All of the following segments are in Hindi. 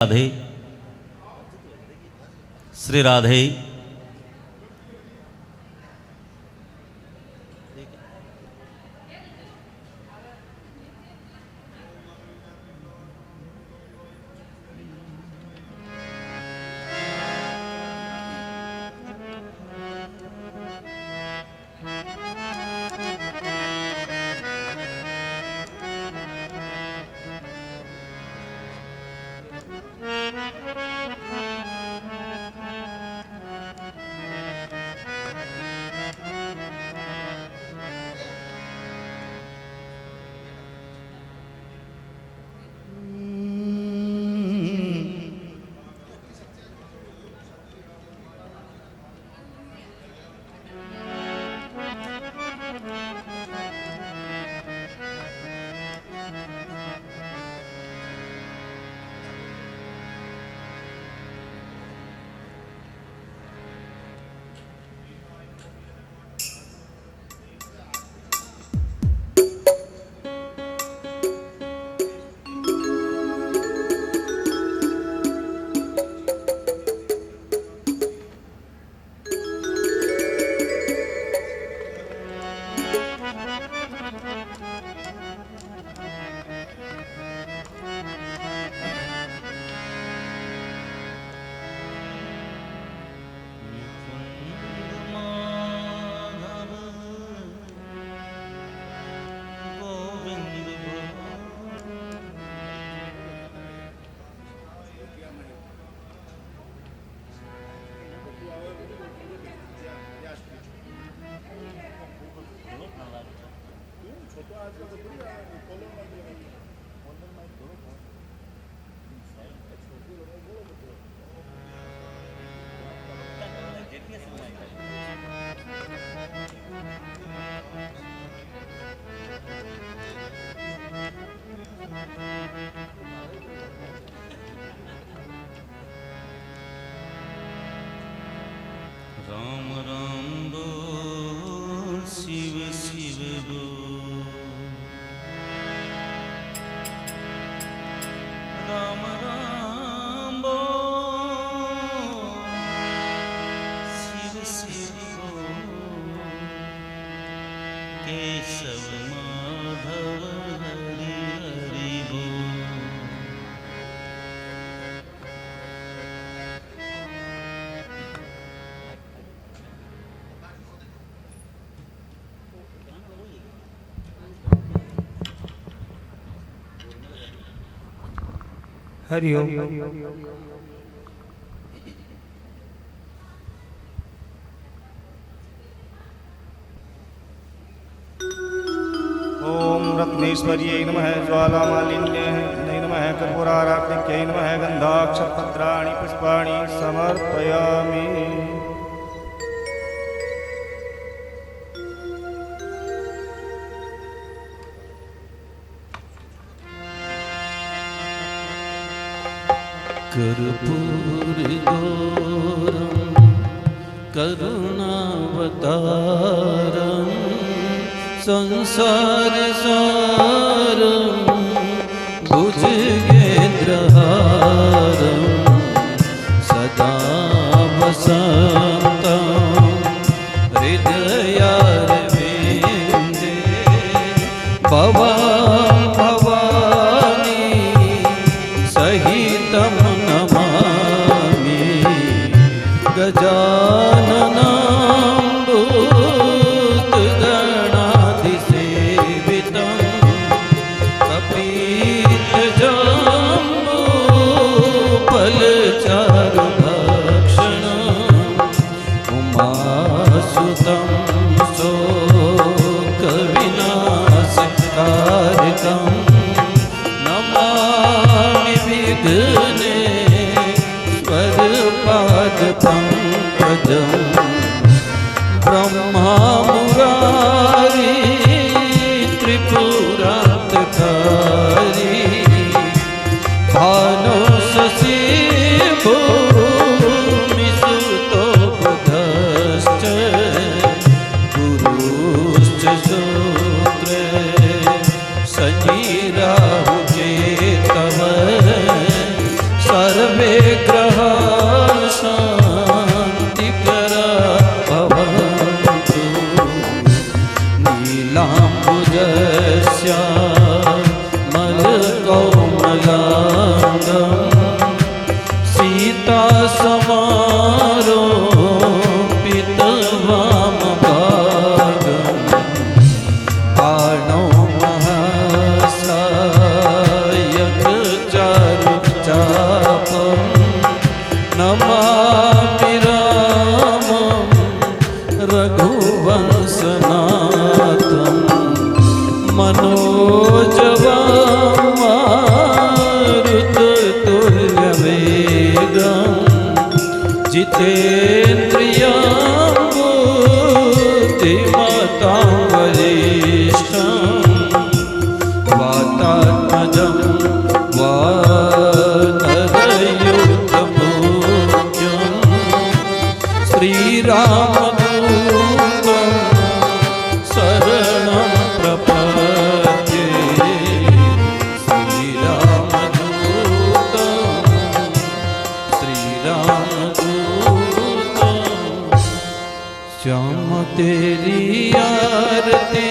राधे श्री राधे। राम राम बोल, शिव शिव बोल, राम राम बोल, शिव शिव बोल, केशव माधव हरि हरि बोल। हरि ओम। ओम रत्नेश्वर्यै नमः, ज्वालामालिन्यै नमः, कर्पूरारात्रिकै नमः, गन्धाक्षपत्राणि पुष्पाणि समर्पयामि। कर्पूरगौरं करुणावतारं संसारसारं भुजगेन्द्रहारं सदा वसन्तं हृदयारविन्दे भवां भवानी सहितं नमामि। गजाननं भूतगणाधिसेवितं कपित्थजम्बूफलचारुभक्षणम् उमासुतं शोकविनाशकारकं नमामि विघ्नेश्वरपादपङ्कजम्। सर्वे ग्रह शान्तिकर भवन्तु नीलाम्बुजश्यामलकोमलाङ्गं सीतासमारोपितवामभागम् पाणौ महासायकचारुचापं नमामि रामं रघुवंशनाथं मनोजवं मारुततुल्यवेगं जितेन्द्रियं बुद्धिमतां वरिष्ठं वातात्मजं वानरयुतमुख्यं श्रीरामदूतं शरणं प्रपद्ये श्रीरामदूतं श्याम तेरी आरती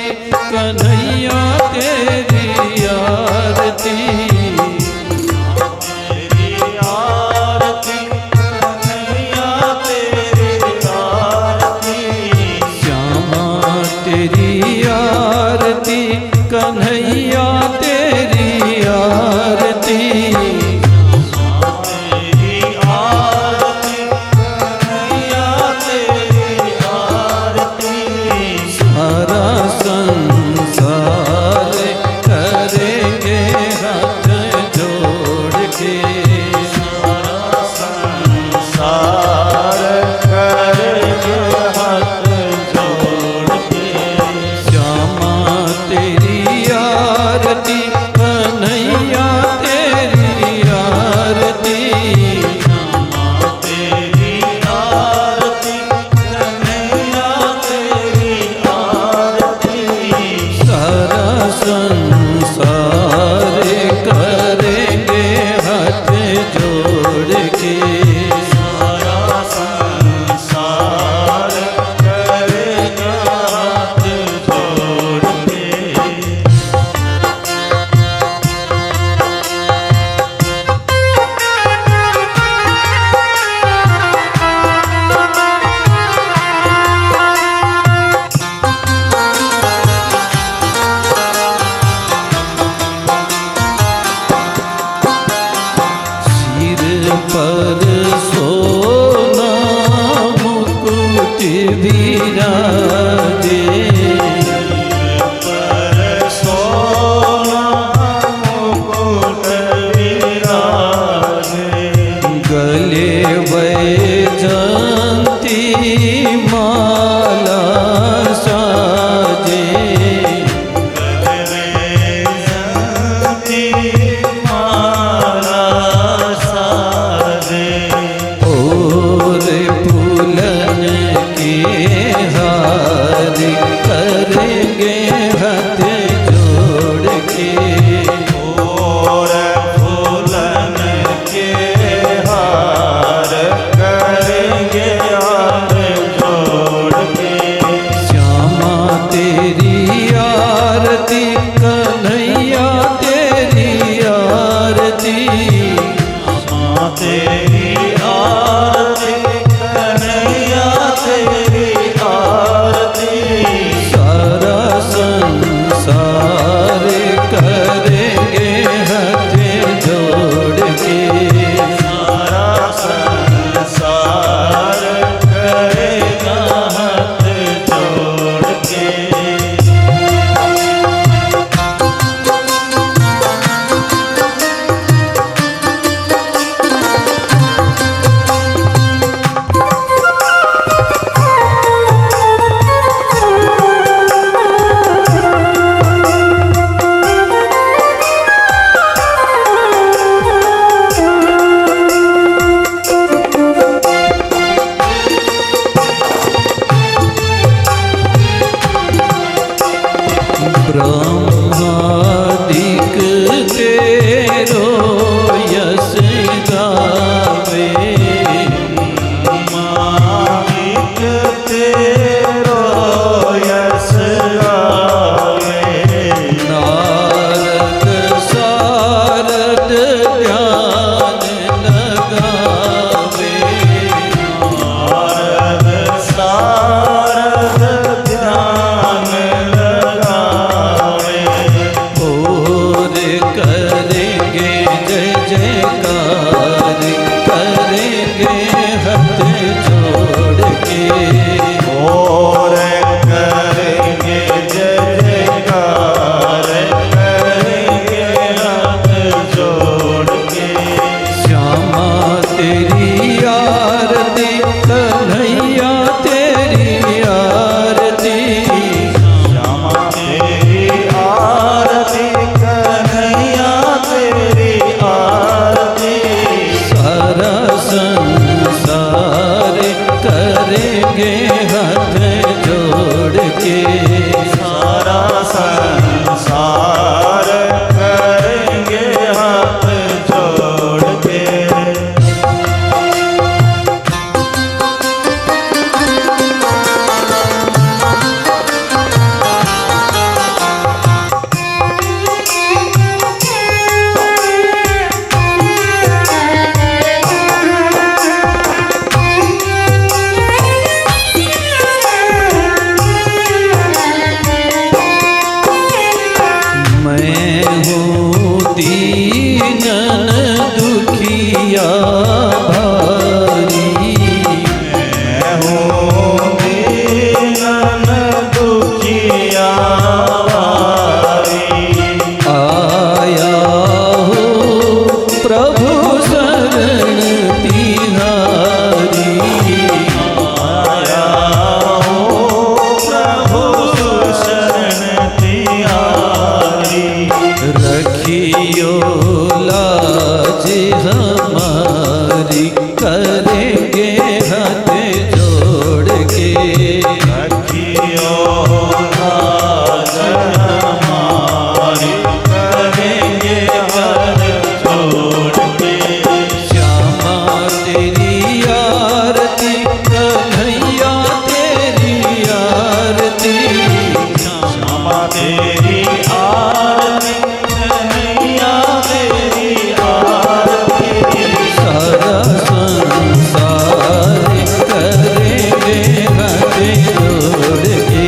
कन्हैया तेरी आरती तेरी आरती कन्हैया तेरी आरती श्यामा तेरी आरती कन्हैया तेरी आरती तेरी आरती कन्हैया तेरी आरती सारा संसार करेंगे हाथ जोड़ के सारा संसार करेंगे हाथ जोड़ के श्यामा तेरी आरती कन्हैया तेरी आरती तेरी आरती कन्हैया तेरी आरती सारा संसार करेंगे हाथ जोड़ के सारा संसार करेगा हाथ जोड़ के सिर पर सोना मुकुट विराजे पर सोना मुकुट विराजे गले वैजंती माला साजे माला साजे और फूलन के हार करेंगे हाथ जोड़ के और फूलन के हार करेंगे हाथ जोड़ के श्यामा तेरी आरती कन्हैया तेरी आरती माँ तेरी आरती कन्हैया तेरी आरती सारा संसार करेंगे हाथ जोड़ के सारा संसार करेगा हाथ जोड़ के लगावे नारद सारद ध्यान लगावे और करेंगे जय जयकार करेंगे हाथ जोड़ के और करेंगे जय जयकार करेंगे हाथ जोड़ के श्यामा तेरी आरती कन्हैया तेरी आरती श्यामा तेरी आरती कन्हैया तेरी आरती सारा संसार करेंगे हाथ जोड़ के सारा संसार करेंगे हाथ जोड़ के मैं हूँ दीनन दुखिया भारी मैं हूँ दीनन दुखिया भारी आया हूँ प्रभु शरण तिहारी आया हूँ प्रभु शरण तिहारी रखियो लाज हमारी करेंगे हाथ जोड़ के रखियो लाज हमारी करेंगे हाथ जोड़ के श्यामा तेरी आरती कन्हैया तेरी आरती श्यामा तेरी आरती कन्हैया तेरी आरती सारा संसार करेंगे हाथ जोड़ के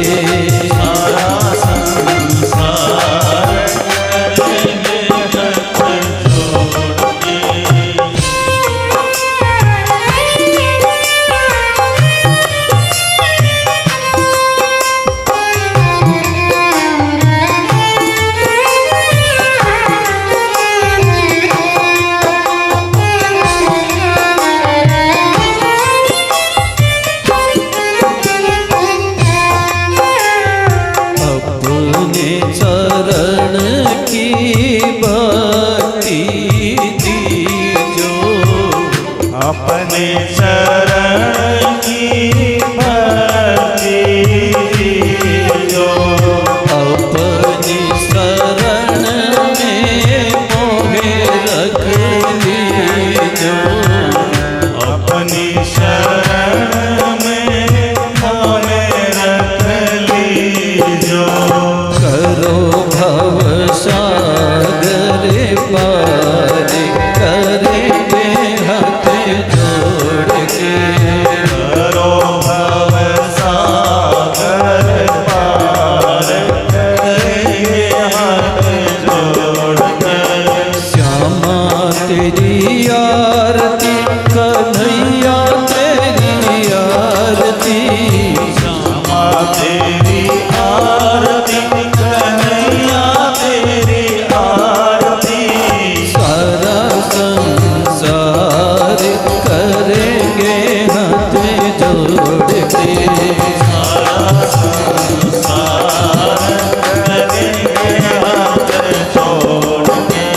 सारा संसार करेंगे हाथ जोड़ के अपने चरण की भक्ति दीजो अपने शरण की भक्ति दीजो अपनी शरण में मोहे रख लीजो अपनी शरण में हमें रख लीजो करो भव सागर पार करेंगे हाथ जोड़ के करो भव सागर पार करेंगे हाथ जोड़ के श्यामा तेरी आरती कन्हैया तेरी आरती श्यामा तेरी आरती कन्हैया तेरी आरती सारा संसार करेंगे हाथ जोड़ के सारा संसार करेंगे हाथ जोड़ के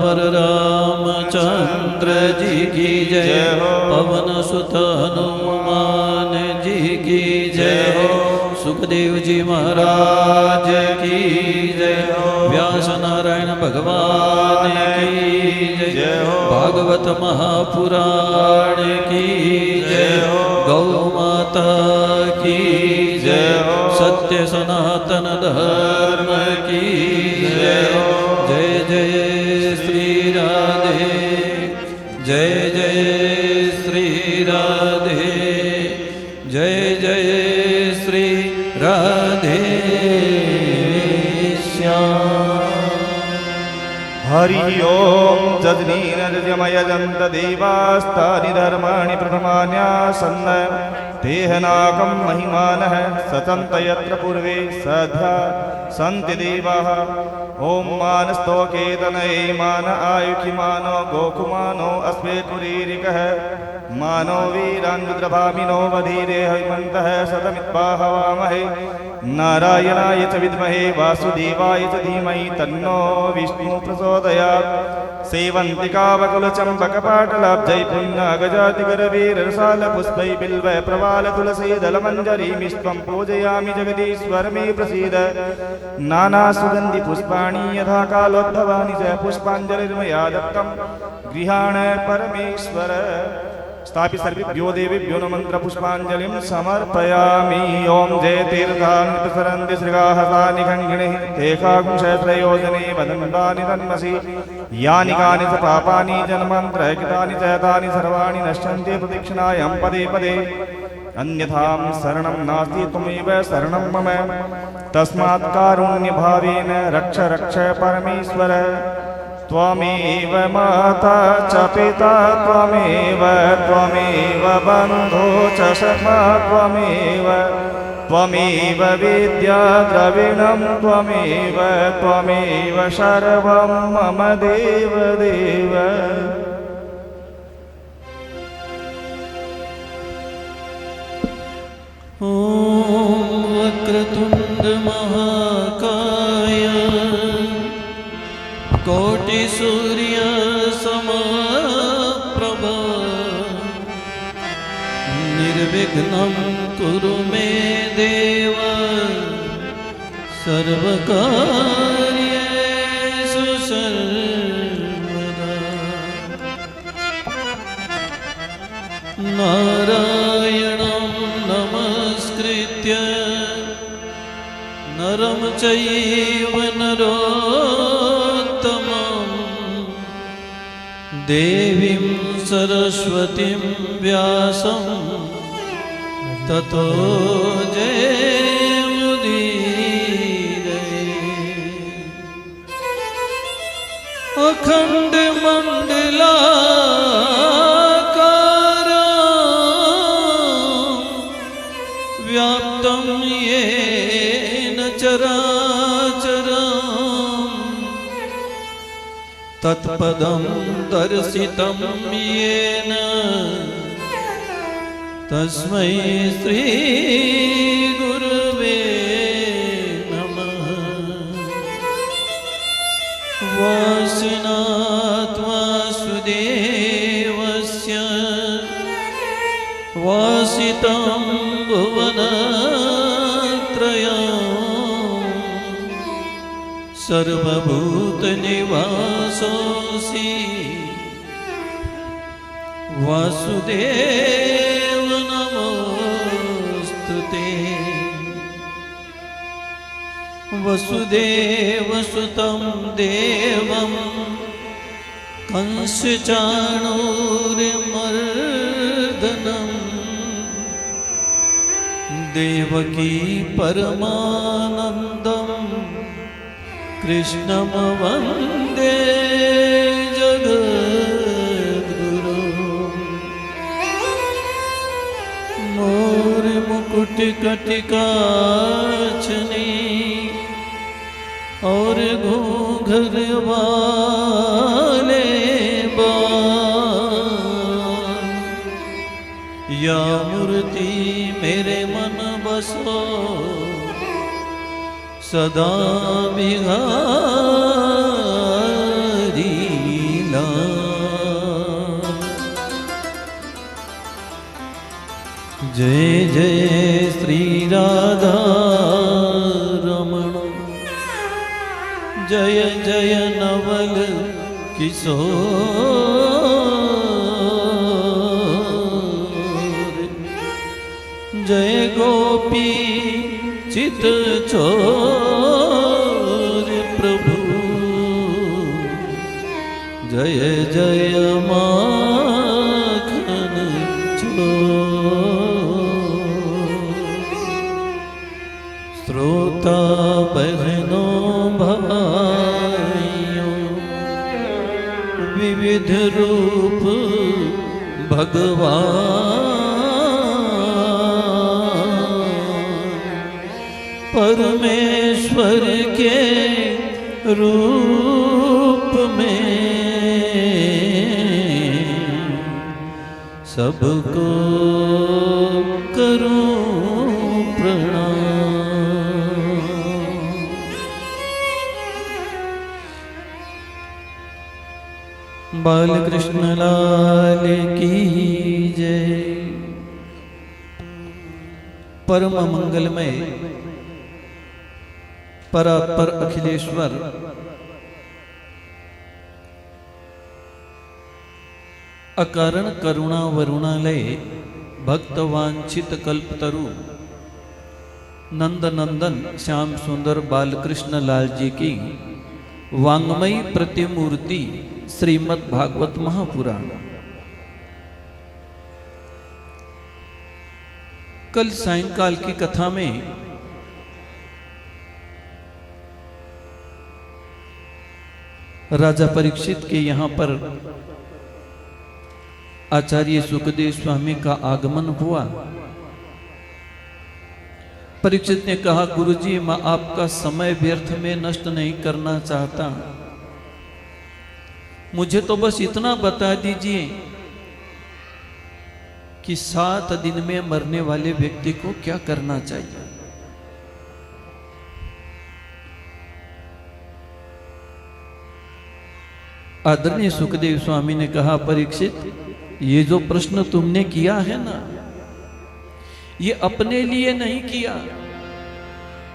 सियावर रामचंद्र जी की जय हो। पवन सुत हनुमान जी की जय हो। सुखदेव जी महाराज की जय हो। व्यास नारायण भगवान की जय हो। भागवत महापुराण की जय हो। गौ माता की जय हो। सत्य सनातन धर्म की जय हो। जय जय श्री राधे, जय जय श्री राधे, जय जय श्री राधे श्याम। हरि ओम जजनीनजमयजन्त देवास्तानि धर्माणि प्रथमान्यासन्न तेहनाकं महिमानः सतन्त यत्र पूर्वे सद्या सन्ति देवाः। ओम मानस्तोकेतनये मान आयुखि मानो गोकुमानो अस्मे कुरीरिकः मानो वीरान्विद्रभामिनो वधीरे हविमन्तः शतमित्पाहवामहे। नारायणाय च विद्महे वासुदेवाय च धीमहि तन्नो विष्णु प्रचोदयात्। सेवन्तिकावकुलचम्पकपाटलाब्जै पुन्नागजातिगरवीररसालपुष्पै बिल्वै प्रवालतुलसीदलमञ्जरीमिष्टं पूजयामि जगदीश्वर मे प्रसीद। नानासुगन्धिपुष्पाणि यथा कालोद्भवानि च पुष्पाञ्जलिर्मया दत्तं गृहाण परमेश्वर। स्थापि सर्वेभ्यो देवेभ्यो न मन्त्रपुष्पाञ्जलिं समर्पयामि। ॐ जयतीर्थान्वितसरन्ति श्रीगाहसानि खण्डिणिः तेषांशत्रयोजने वदन्तानि तन्मसि। यानि कानि च पापानि जन्मान्तरकृतानि च तानि सर्वाणि नश्यन्ति प्रदक्षिणायां पदे पदे। अन्यथां शरणं नास्ति त्वमेव शरणं मम। तस्मात् कारुण्यभावेन रक्ष रक्ष परमेश्वर। त्वमेव माता च पिता त्वमेव बन्धो च सखा त्वमेव विद्या द्रविणं त्वमेव सर्वं मम देव देव। ॐ वक्रतुण्ड महाकाय कोटिसूर्य समप्रभ निर्विघ्नं कुरु मे देव सर्वकार्येषु सर्वदा। नारायणं नमस्कृत्य नरं चैव नरोत्तमं देवीं सरस्वतीं व्यासं ततो जयमुदीरये। अखण्डमण्डलाकारं व्याप्तं येन चराचरम् तत्पदं दर्शितं येन तस्मै श्री गुरुवे नमः। वासिनाथ वासुदेवस्य वासितं भुवनत्रयम् सर्वभूतनिवासोऽसि वासुदेव नमोऽस्तुते। वसुदेवसुतं देवं कंसचाणूरमर्दनं देवकी परमानन्दं कृष्णं वन्दे जगद्गुरुं। मोरमुकुटकटिकाचने और घूंघर वाले बाल या मूर्ति मेरे मन बसो सदा बिहारी जय नवल किशोर, जय गोपी चित चोर प्रभु, जय जय माखन चोर। श्रोता बहनों भाइयों, विविध रूप भगवान परमेश्वर के रूप में सबको करूं प्रणाम। बालकृष्ण लाल की जय। परम मंगलमय परापर अखिलेश्वर अकारण करुणा वरुणालय भक्तवांछित कल्पतरु नंद नंदन श्याम सुंदर बालकृष्ण लाल जी की वांग्मयी प्रतिमूर्ति श्रीमद् भागवत महापुराण। कल सायंकाल की कथा में राजा परीक्षित के यहाँ पर आचार्य सुखदेव स्वामी का आगमन हुआ। परीक्षित ने कहा, गुरुजी मैं आपका समय व्यर्थ में नष्ट नहीं करना चाहता, मुझे तो बस इतना बता दीजिए कि 7 दिन में मरने वाले व्यक्ति को क्या करना चाहिए। आदरणीय सुखदेव स्वामी ने कहा, परीक्षित ये जो प्रश्न तुमने किया है ना, ये अपने लिए नहीं किया,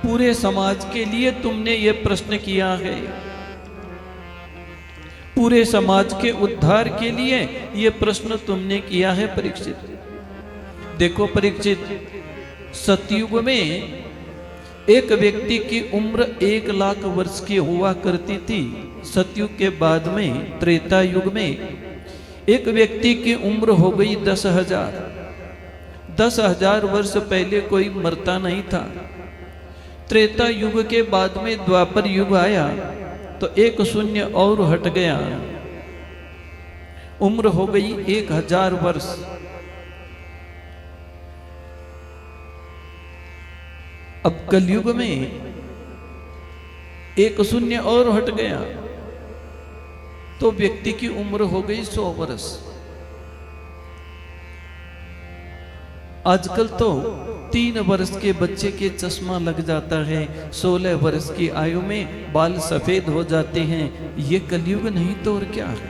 पूरे समाज के लिए तुमने ये प्रश्न किया है। पूरे समाज के उद्धार के लिए ये प्रश्न तुमने किया है परीक्षित। देखो परीक्षित, सतयुग में एक व्यक्ति की उम्र 1 लाख वर्ष की हुआ करती थी। सतयुग के बाद में त्रेता युग में एक व्यक्ति की उम्र हो गई 10,000। 10,000 वर्ष पहले कोई मरता नहीं था। त्रेता युग के बाद में द्वापर युग आया तो 1 शून्य और हट गया, उम्र हो गई 1000 वर्ष। अब कलयुग में 1 शून्य और हट गया तो व्यक्ति की उम्र हो गई 100 वर्ष। आजकल तो 3 वर्ष के बच्चे के चश्मा लग जाता है, 16 वर्ष की आयु में बाल सफेद हो जाते हैं। ये कलयुग नहीं तो और क्या है।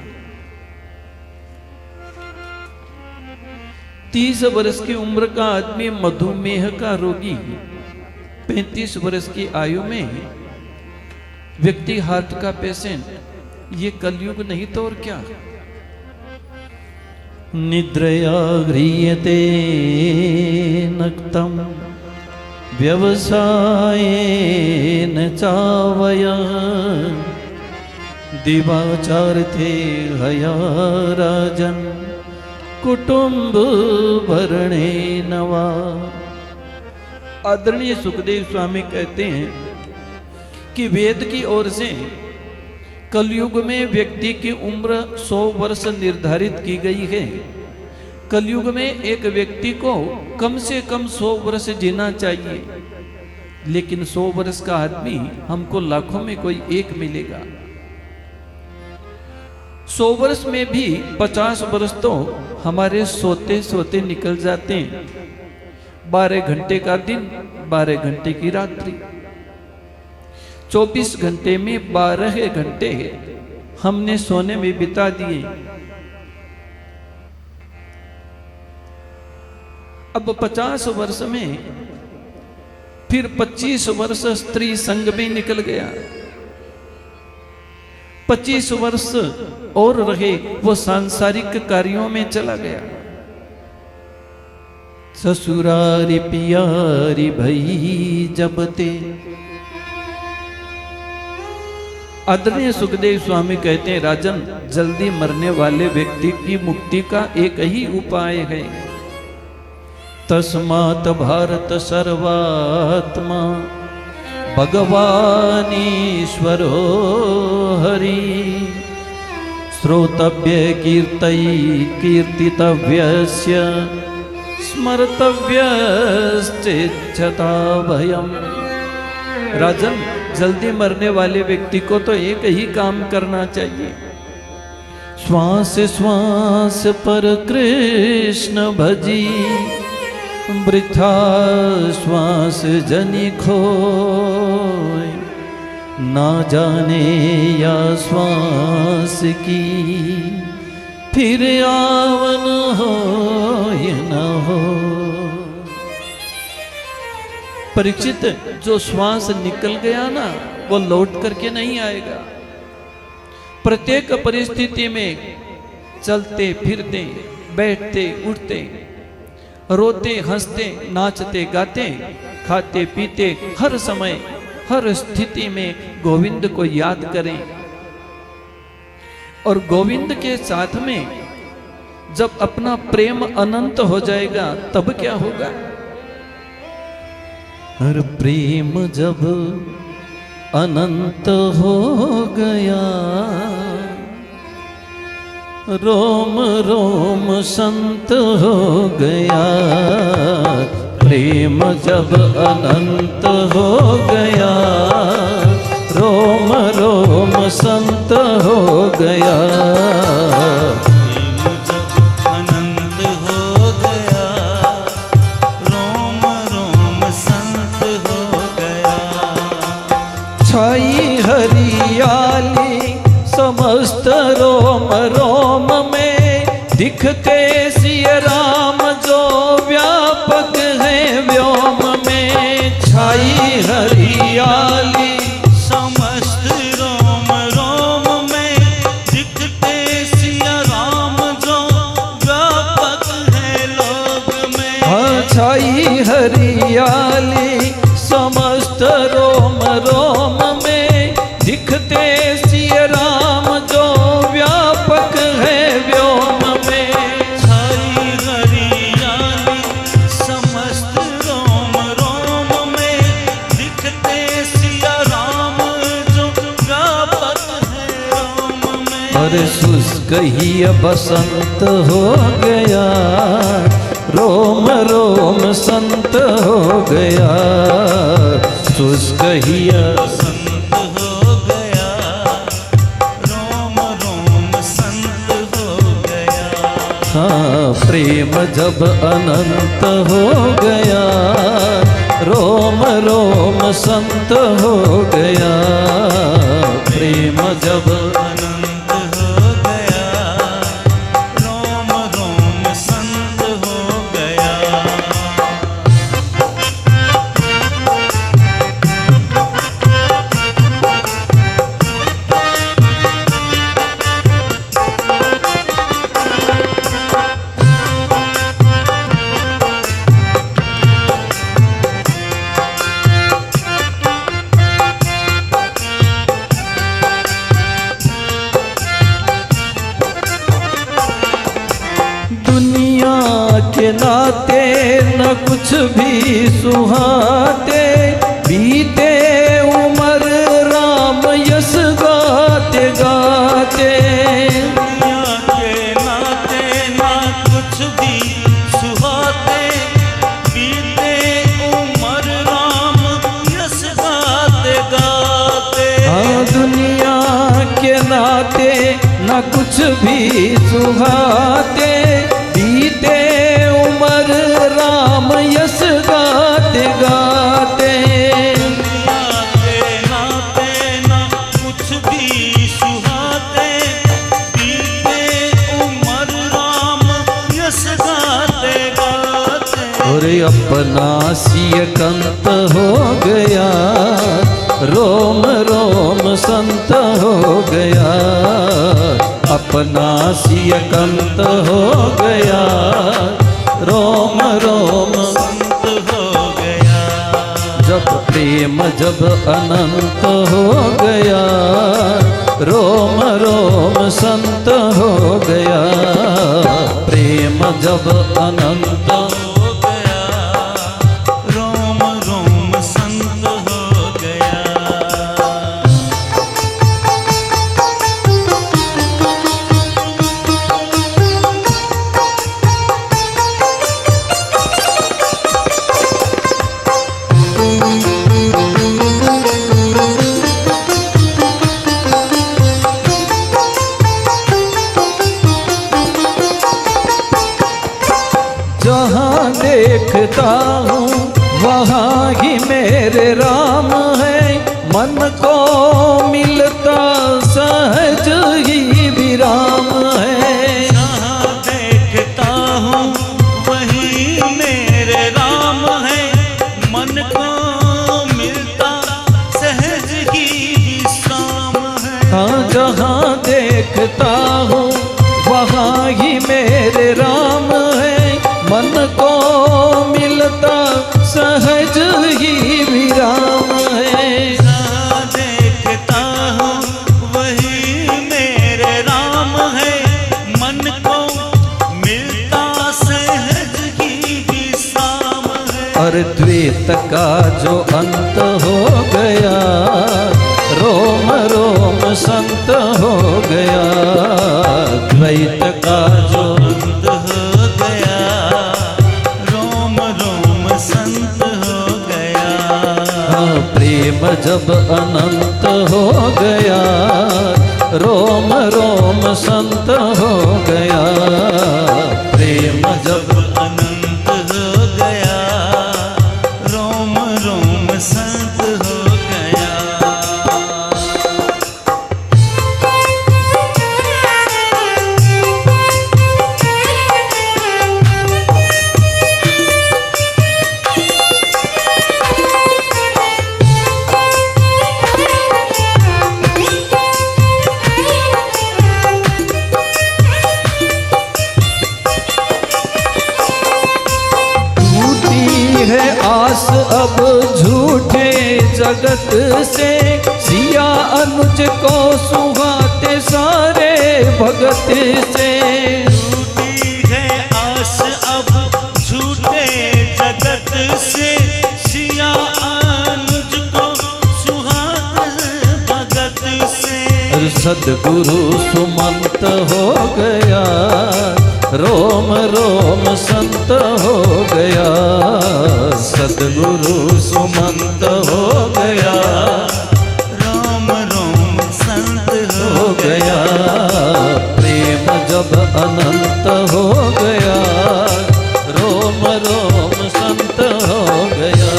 30 वर्ष की उम्र का आदमी मधुमेह का रोगी, 35 वर्ष की आयु में व्यक्ति हार्ट का पेशेंट, ये कलयुग नहीं तो और क्या। निद्रया गृह्यते नक्तम व्यवसायेन चावयः दिवाचार्थे हया राजन कुटुंब भरणेन वा। आदरणीय सुखदेव स्वामी कहते हैं कि वेद की ओर से कलयुग में व्यक्ति की उम्र 100 वर्ष निर्धारित की गई है। कलयुग में एक व्यक्ति को कम से कम 100 वर्ष जीना चाहिए, लेकिन 100 वर्ष का आदमी हमको लाखों में कोई एक मिलेगा। 100 वर्ष में भी 50 वर्ष तो हमारे सोते सोते निकल जाते हैं। 12 घंटे का दिन, 12 घंटे की रात्रि, 24 घंटे में 12 घंटे हमने सोने में बिता दिए। अब 50 वर्ष में फिर 25 वर्ष स्त्री संग में निकल गया। 25 वर्ष और रहे, वो सांसारिक कार्यों में चला गया। ससुरारी पियारी भई जब ते। आदरणीय सुखदेव स्वामी कहते हैं, राजन, जल्दी मरने वाले व्यक्ति की मुक्ति का एक ही उपाय है। तस्मात् भारत सर्वात्मा भगवानीश्वरो हरि। श्रोतव्य कीर्तितव्यस्य स्मर्तव्यश्चेच्छता भयम्। राजन, जल्दी मरने वाले व्यक्ति को तो एक ही काम करना चाहिए, श्वास श्वास पर कृष्ण भजी, वृथा श्वास जनि खोय, ना जाने या श्वास की फिर आवन हो या न हो। परीक्षित, जो श्वास निकल गया ना, वो लौट करके नहीं आएगा। प्रत्येक परिस्थिति में चलते फिरते, बैठते उठते, रोते हंसते, नाचते गाते, खाते पीते, हर समय हर स्थिति में गोविंद को याद करें। और गोविंद के साथ में जब अपना प्रेम अनंत हो जाएगा, तब क्या होगा? हर प्रेम जब अनंत हो गया, रोम रोम संत हो गया। प्रेम जब अनंत हो गया, रोम रोम संत हो गया। छाई हरियाली समस्त रोम रोम में, दिखते सिय राम जो व्यापक है व्योम में। छाई हरियाली समस्त रोम रोम में, दिखते सिय राम जो व्यापक है लोक में। हाँ, छाई हरियाली समस्त रोम रोम में, दिखते सिय राम जो व्यापक है व्योम में। छाई हरियाली समस्त रोम रोम में, दिखते सिय राम जो व्यापक है रोम में। और शुष्क ही बसंत हो गया, रोम रोम संत हो गया। शुष्क ही संत हो गया, रोम रोम संत हो गया। हाँ, प्रेम जब अनंत हो गया, रोम रोम संत हो गया। प्रेम जब अनंत हो गया, रोम रोम संत हो गया। के नाते न कुछ भी सुहाते, बीते उमर राम यस गाते गाते। दुनिया के नाते ना कुछ भी सुहाते, बीते उमर राम यस गाते गाते। हाँ, दुनिया के नाते न कुछ भी सुहाते, बीते उमर राम यस गाते गाते। दुनिया के नाते ना कुछ भी सुहाते, बीते उमर राम यस गाते गाते। और अपना सिय कंत हो गया, रोम रोम संत हो गया। नासिय कंत हो गया, रोम रोम संत हो गया। जब प्रेम जब अनंत हो गया, रोम रोम संत हो गया, प्रेम जब अनंत हो गया, रोम रोम संत हो गया। जहाँ देखता हूँ वहाँ ही मेरे राम है, मन को मिलता सहज ही विराम है। जहाँ देखता हूँ वही मेरे राम है, मन को मिलता सहज ही विश्राम है। हाँ, जहाँ देखता हूँ वहाँ ही मेरे राम है, मन को मिलता सहज ही विराम है। जहाँ देखता हूँ वही मेरे राम है, मन को मिलता सहज ही विश्राम है। और द्वैत का जो अंत हो गया, रोम रोम संत हो गया, द्वैत का जो अंत हो गया, रोम रोम संत हो गया। हाँ, प्रेम जब अनंत हो गया, रोम रोम संत हो गया, प्रेम जब अनंत हो गया, रोम रोम संत हो गया। टूटी है आस अब झूठे जगत से, सिया अनुज को सुहाते सारे भगत से। टूटी है आस अब झूठे जगत से, सिया अनुज को सुहात भगत से। सदगुरु सुमंत हो गया, रोम रोम संत हो गया, सदगुरु सुमंत हो गया, रोम रोम संत हो हो गया, प्रेम जब अनंत हो गया, रोम रोम संत हो गया,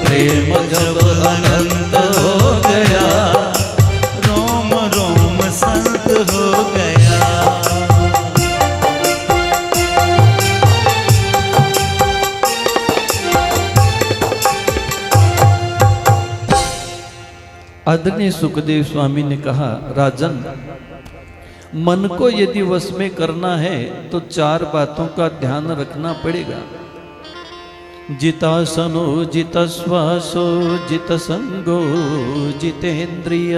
प्रेम जब अनंत हो गया, रोम रोम संत हो गया। आदरणीय सुखदेव स्वामी ने कहा, राजन, मन को यदि वश में करना है तो 4 बातों का ध्यान रखना पड़ेगा। जितासनो जित श्वासो जित संगो जितेन्द्रिय,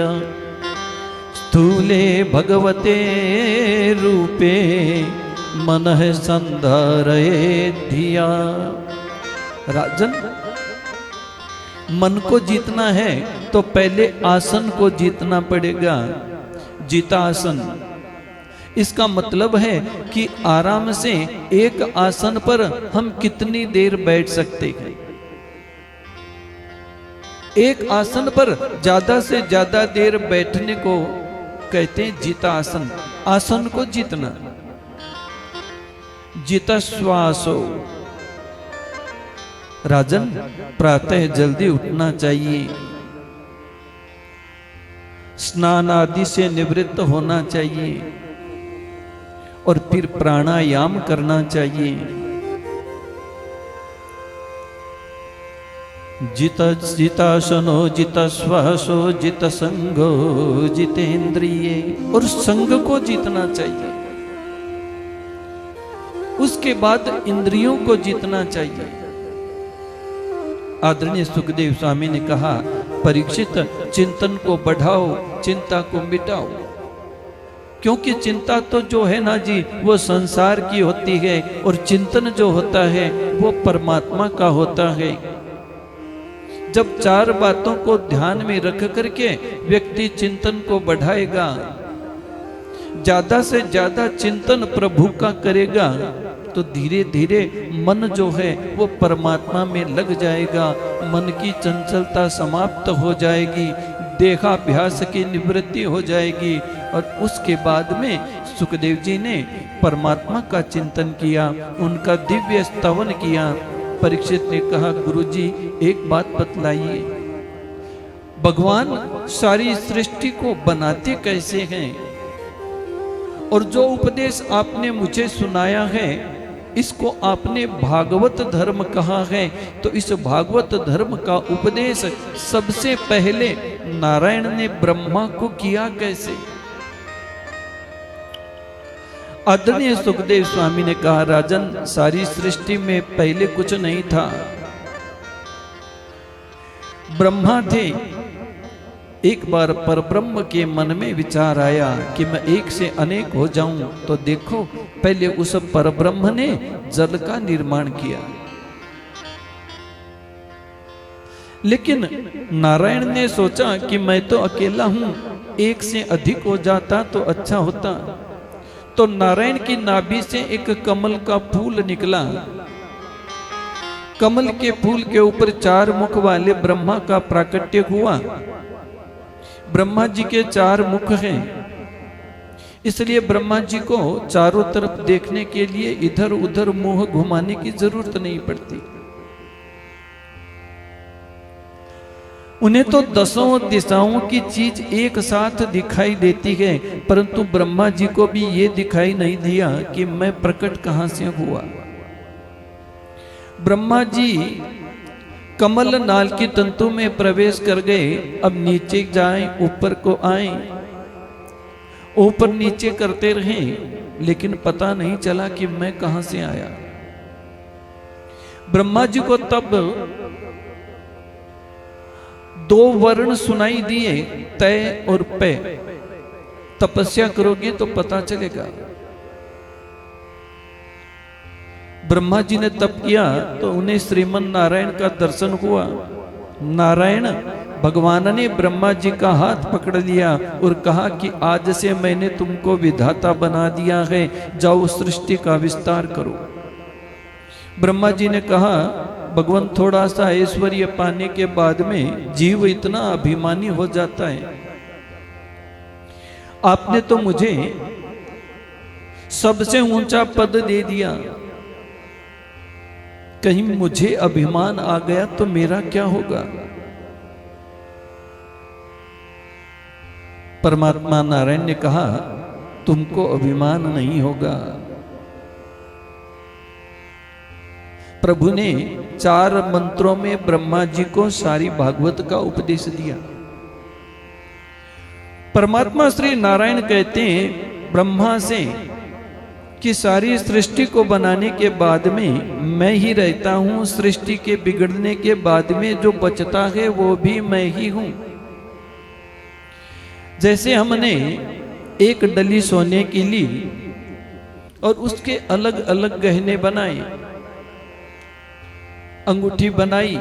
स्थूले भगवते रूपे मनः संधारये धिया। राजन, मन को जीतना है तो पहले आसन को जीतना पड़ेगा। जितासन, इसका मतलब है कि आराम से एक आसन पर हम कितनी देर बैठ सकते हैं। एक आसन पर ज्यादा से ज्यादा देर बैठने को कहते हैं जितासन। आसन को जीतना। जितश्वासो, राजन, प्रातः जल्दी उठना चाहिए, स्नान आदि से निवृत्त होना चाहिए और फिर प्राणायाम करना चाहिए। जित जिताशनो जित श्वासो जित संगो जितेंद्रिय, और संग को जीतना चाहिए, उसके बाद इंद्रियों को जीतना चाहिए। आदरणीय सुखदेव स्वामी ने कहा, परीक्षित चिंतन को बढ़ाओ, चिंता को मिटाओ, क्योंकि चिंता तो जो है ना जी वो संसार की होती है, और चिंतन जो होता है वो परमात्मा का होता है। जब चार बातों को ध्यान में रख करके व्यक्ति चिंतन को बढ़ाएगा, ज्यादा से ज्यादा चिंतन प्रभु का करेगा, तो धीरे धीरे मन जो है वो परमात्मा में लग जाएगा, मन की चंचलता समाप्त हो जाएगी, देहाभ्यास की निवृत्ति हो जाएगी। और उसके बाद में सुखदेव जी ने परमात्मा का चिंतन किया, उनका दिव्य स्तवन किया। परीक्षित ने कहा, गुरुजी एक बात बतलाइए, भगवान सारी सृष्टि को बनाते कैसे हैं, और जो उपदेश आपने मुझे सुनाया है इसको आपने भागवत धर्म कहा है, तो इस भागवत धर्म का उपदेश सबसे पहले नारायण ने ब्रह्मा को किया कैसे? आदरणीय सुखदेव स्वामी ने कहा, राजन सारी सृष्टि में पहले कुछ नहीं था, ब्रह्मा थे। एक बार परब्रह्म के मन में विचार आया कि मैं एक से अनेक हो जाऊं, तो देखो पहले उस परब्रह्म ने जल का निर्माण किया, लेकिन नारायण ने सोचा कि मैं तो अकेला हूं, एक से अधिक हो जाता तो अच्छा होता। तो नारायण की नाभि से एक कमल का फूल निकला, कमल के फूल के ऊपर चार मुख वाले ब्रह्मा का प्राकट्य हुआ। ब्रह्मा जी के चार मुख हैं, इसलिए ब्रह्मा जी को चारों तरफ देखने के लिए इधर उधर मुंह घुमाने की जरूरत नहीं पड़ती। उन्हें तो दसों दिशाओं की चीज एक साथ दिखाई देती है, परंतु ब्रह्मा जी को भी ये दिखाई नहीं दिया कि मैं प्रकट कहां से हुआ। ब्रह्मा जी कमल नाल की तंतु में प्रवेश कर गए। अब नीचे जाएं, ऊपर को आएं, ऊपर नीचे करते रहे, लेकिन पता नहीं चला कि मैं कहां से आया। ब्रह्मा जी को तब दो वर्ण सुनाई दिए, तय और पे। तपस्या करोगे तो पता चलेगा। ब्रह्मा जी ने तप किया तो उन्हें श्रीमन नारायण का दर्शन हुआ। नारायण भगवान ने ब्रह्मा जी का हाथ पकड़ लिया और कहा कि आज से मैंने तुमको विधाता बना दिया है, जाओ सृष्टि का विस्तार करो। ब्रह्मा जी ने कहा, भगवान थोड़ा सा ऐश्वर्य पाने के बाद में जीव इतना अभिमानी हो जाता है, आपने तो मुझे सबसे ऊंचा पद दे दिया, कहीं मुझे अभिमान आ गया तो मेरा क्या होगा। परमात्मा नारायण ने कहा, तुमको अभिमान नहीं होगा। प्रभु ने 4 मंत्रों में ब्रह्मा जी को सारी भागवत का उपदेश दिया। परमात्मा श्री नारायण कहते हैं ब्रह्मा से कि सारी सृष्टि को बनाने के बाद में मैं ही रहता हूं, सृष्टि के बिगड़ने के बाद में जो बचता है वो भी मैं ही हूं। जैसे हमने एक डली सोने की ली और उसके अलग अलग गहने बनाए, अंगूठी बनाई,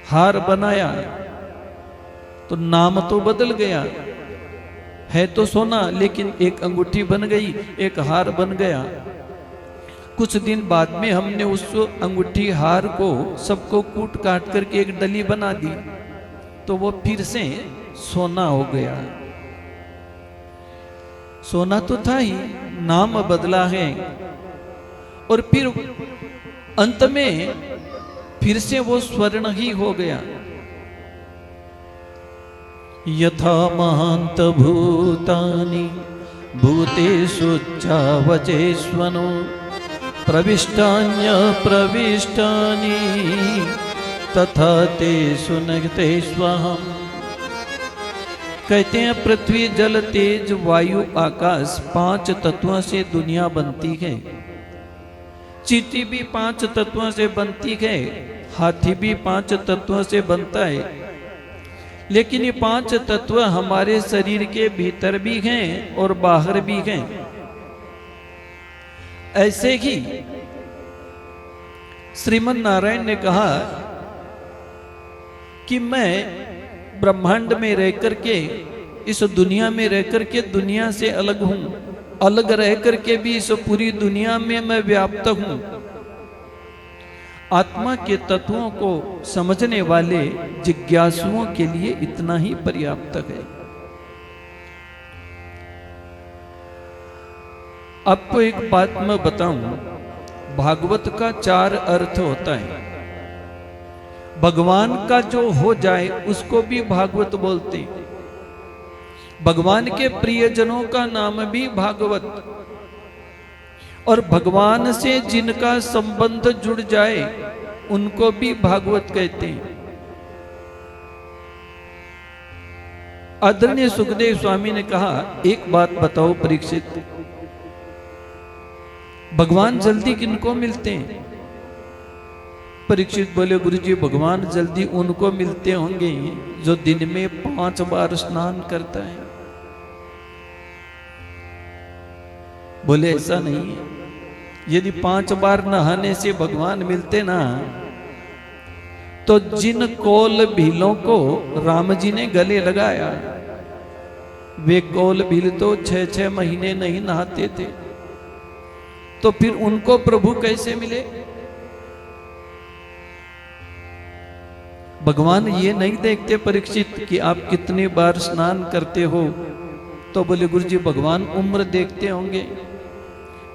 हार बनाया, तो नाम तो बदल गया, है तो सोना लेकिन एक अंगूठी बन गई, एक हार बन गया। कुछ दिन बाद में हमने उस अंगूठी हार को सबको कूट काट करके एक डली बना दी, तो वो फिर से सोना हो गया। सोना तो था ही, नाम बदला है, और फिर अंत में फिर से वो स्वर्ण ही हो गया। यथा महांत भूतानि भूतेषु चावचेष्वनो प्रविष्टान्य प्रविष्टानि तथा ते सुनते स्वहम। कहते हैं पृथ्वी जल तेज वायु आकाश 5 तत्वों से दुनिया बनती है। चींटी भी 5 तत्वों से बनती है, हाथी भी 5 तत्वों से बनता है। लेकिन ये 5 तत्व हमारे शरीर के भीतर भी हैं और बाहर भी हैं। ऐसे ही श्रीमन नारायण ने कहा कि मैं ब्रह्मांड में रह करके, इस दुनिया में रह करके दुनिया से अलग हूं, अलग रह करके भी इस पूरी दुनिया में मैं व्याप्त हूं। आत्मा के तत्वों को समझने वाले जिज्ञासुओं के लिए इतना ही पर्याप्त है। आपको एक बात मैं बताऊं, भागवत का 4 अर्थ होता है। भगवान का जो हो जाए उसको भी भागवत बोलते हैं। भगवान के प्रियजनों का नाम भी भागवत, और भगवान से जिनका संबंध जुड़ जाए उनको भी भागवत कहते हैं। आदरणीय सुखदेव स्वामी ने कहा, एक बात बताओ परीक्षित, भगवान जल्दी किनको मिलते हैं? परीक्षित बोले, गुरुजी भगवान जल्दी उनको मिलते होंगे जो दिन में 5 बार स्नान करता है। बोले ऐसा नहीं है। यदि 5 बार नहाने से भगवान मिलते ना, तो जिन कोल भीलों को राम जी ने गले लगाया, वे कोल भील तो 6-6 महीने नहीं नहाते थे, तो फिर उनको प्रभु कैसे मिले? भगवान ये नहीं देखते परीक्षित कि आप कितनी बार स्नान करते हो। तो बोले, गुरुजी भगवान उम्र देखते होंगे,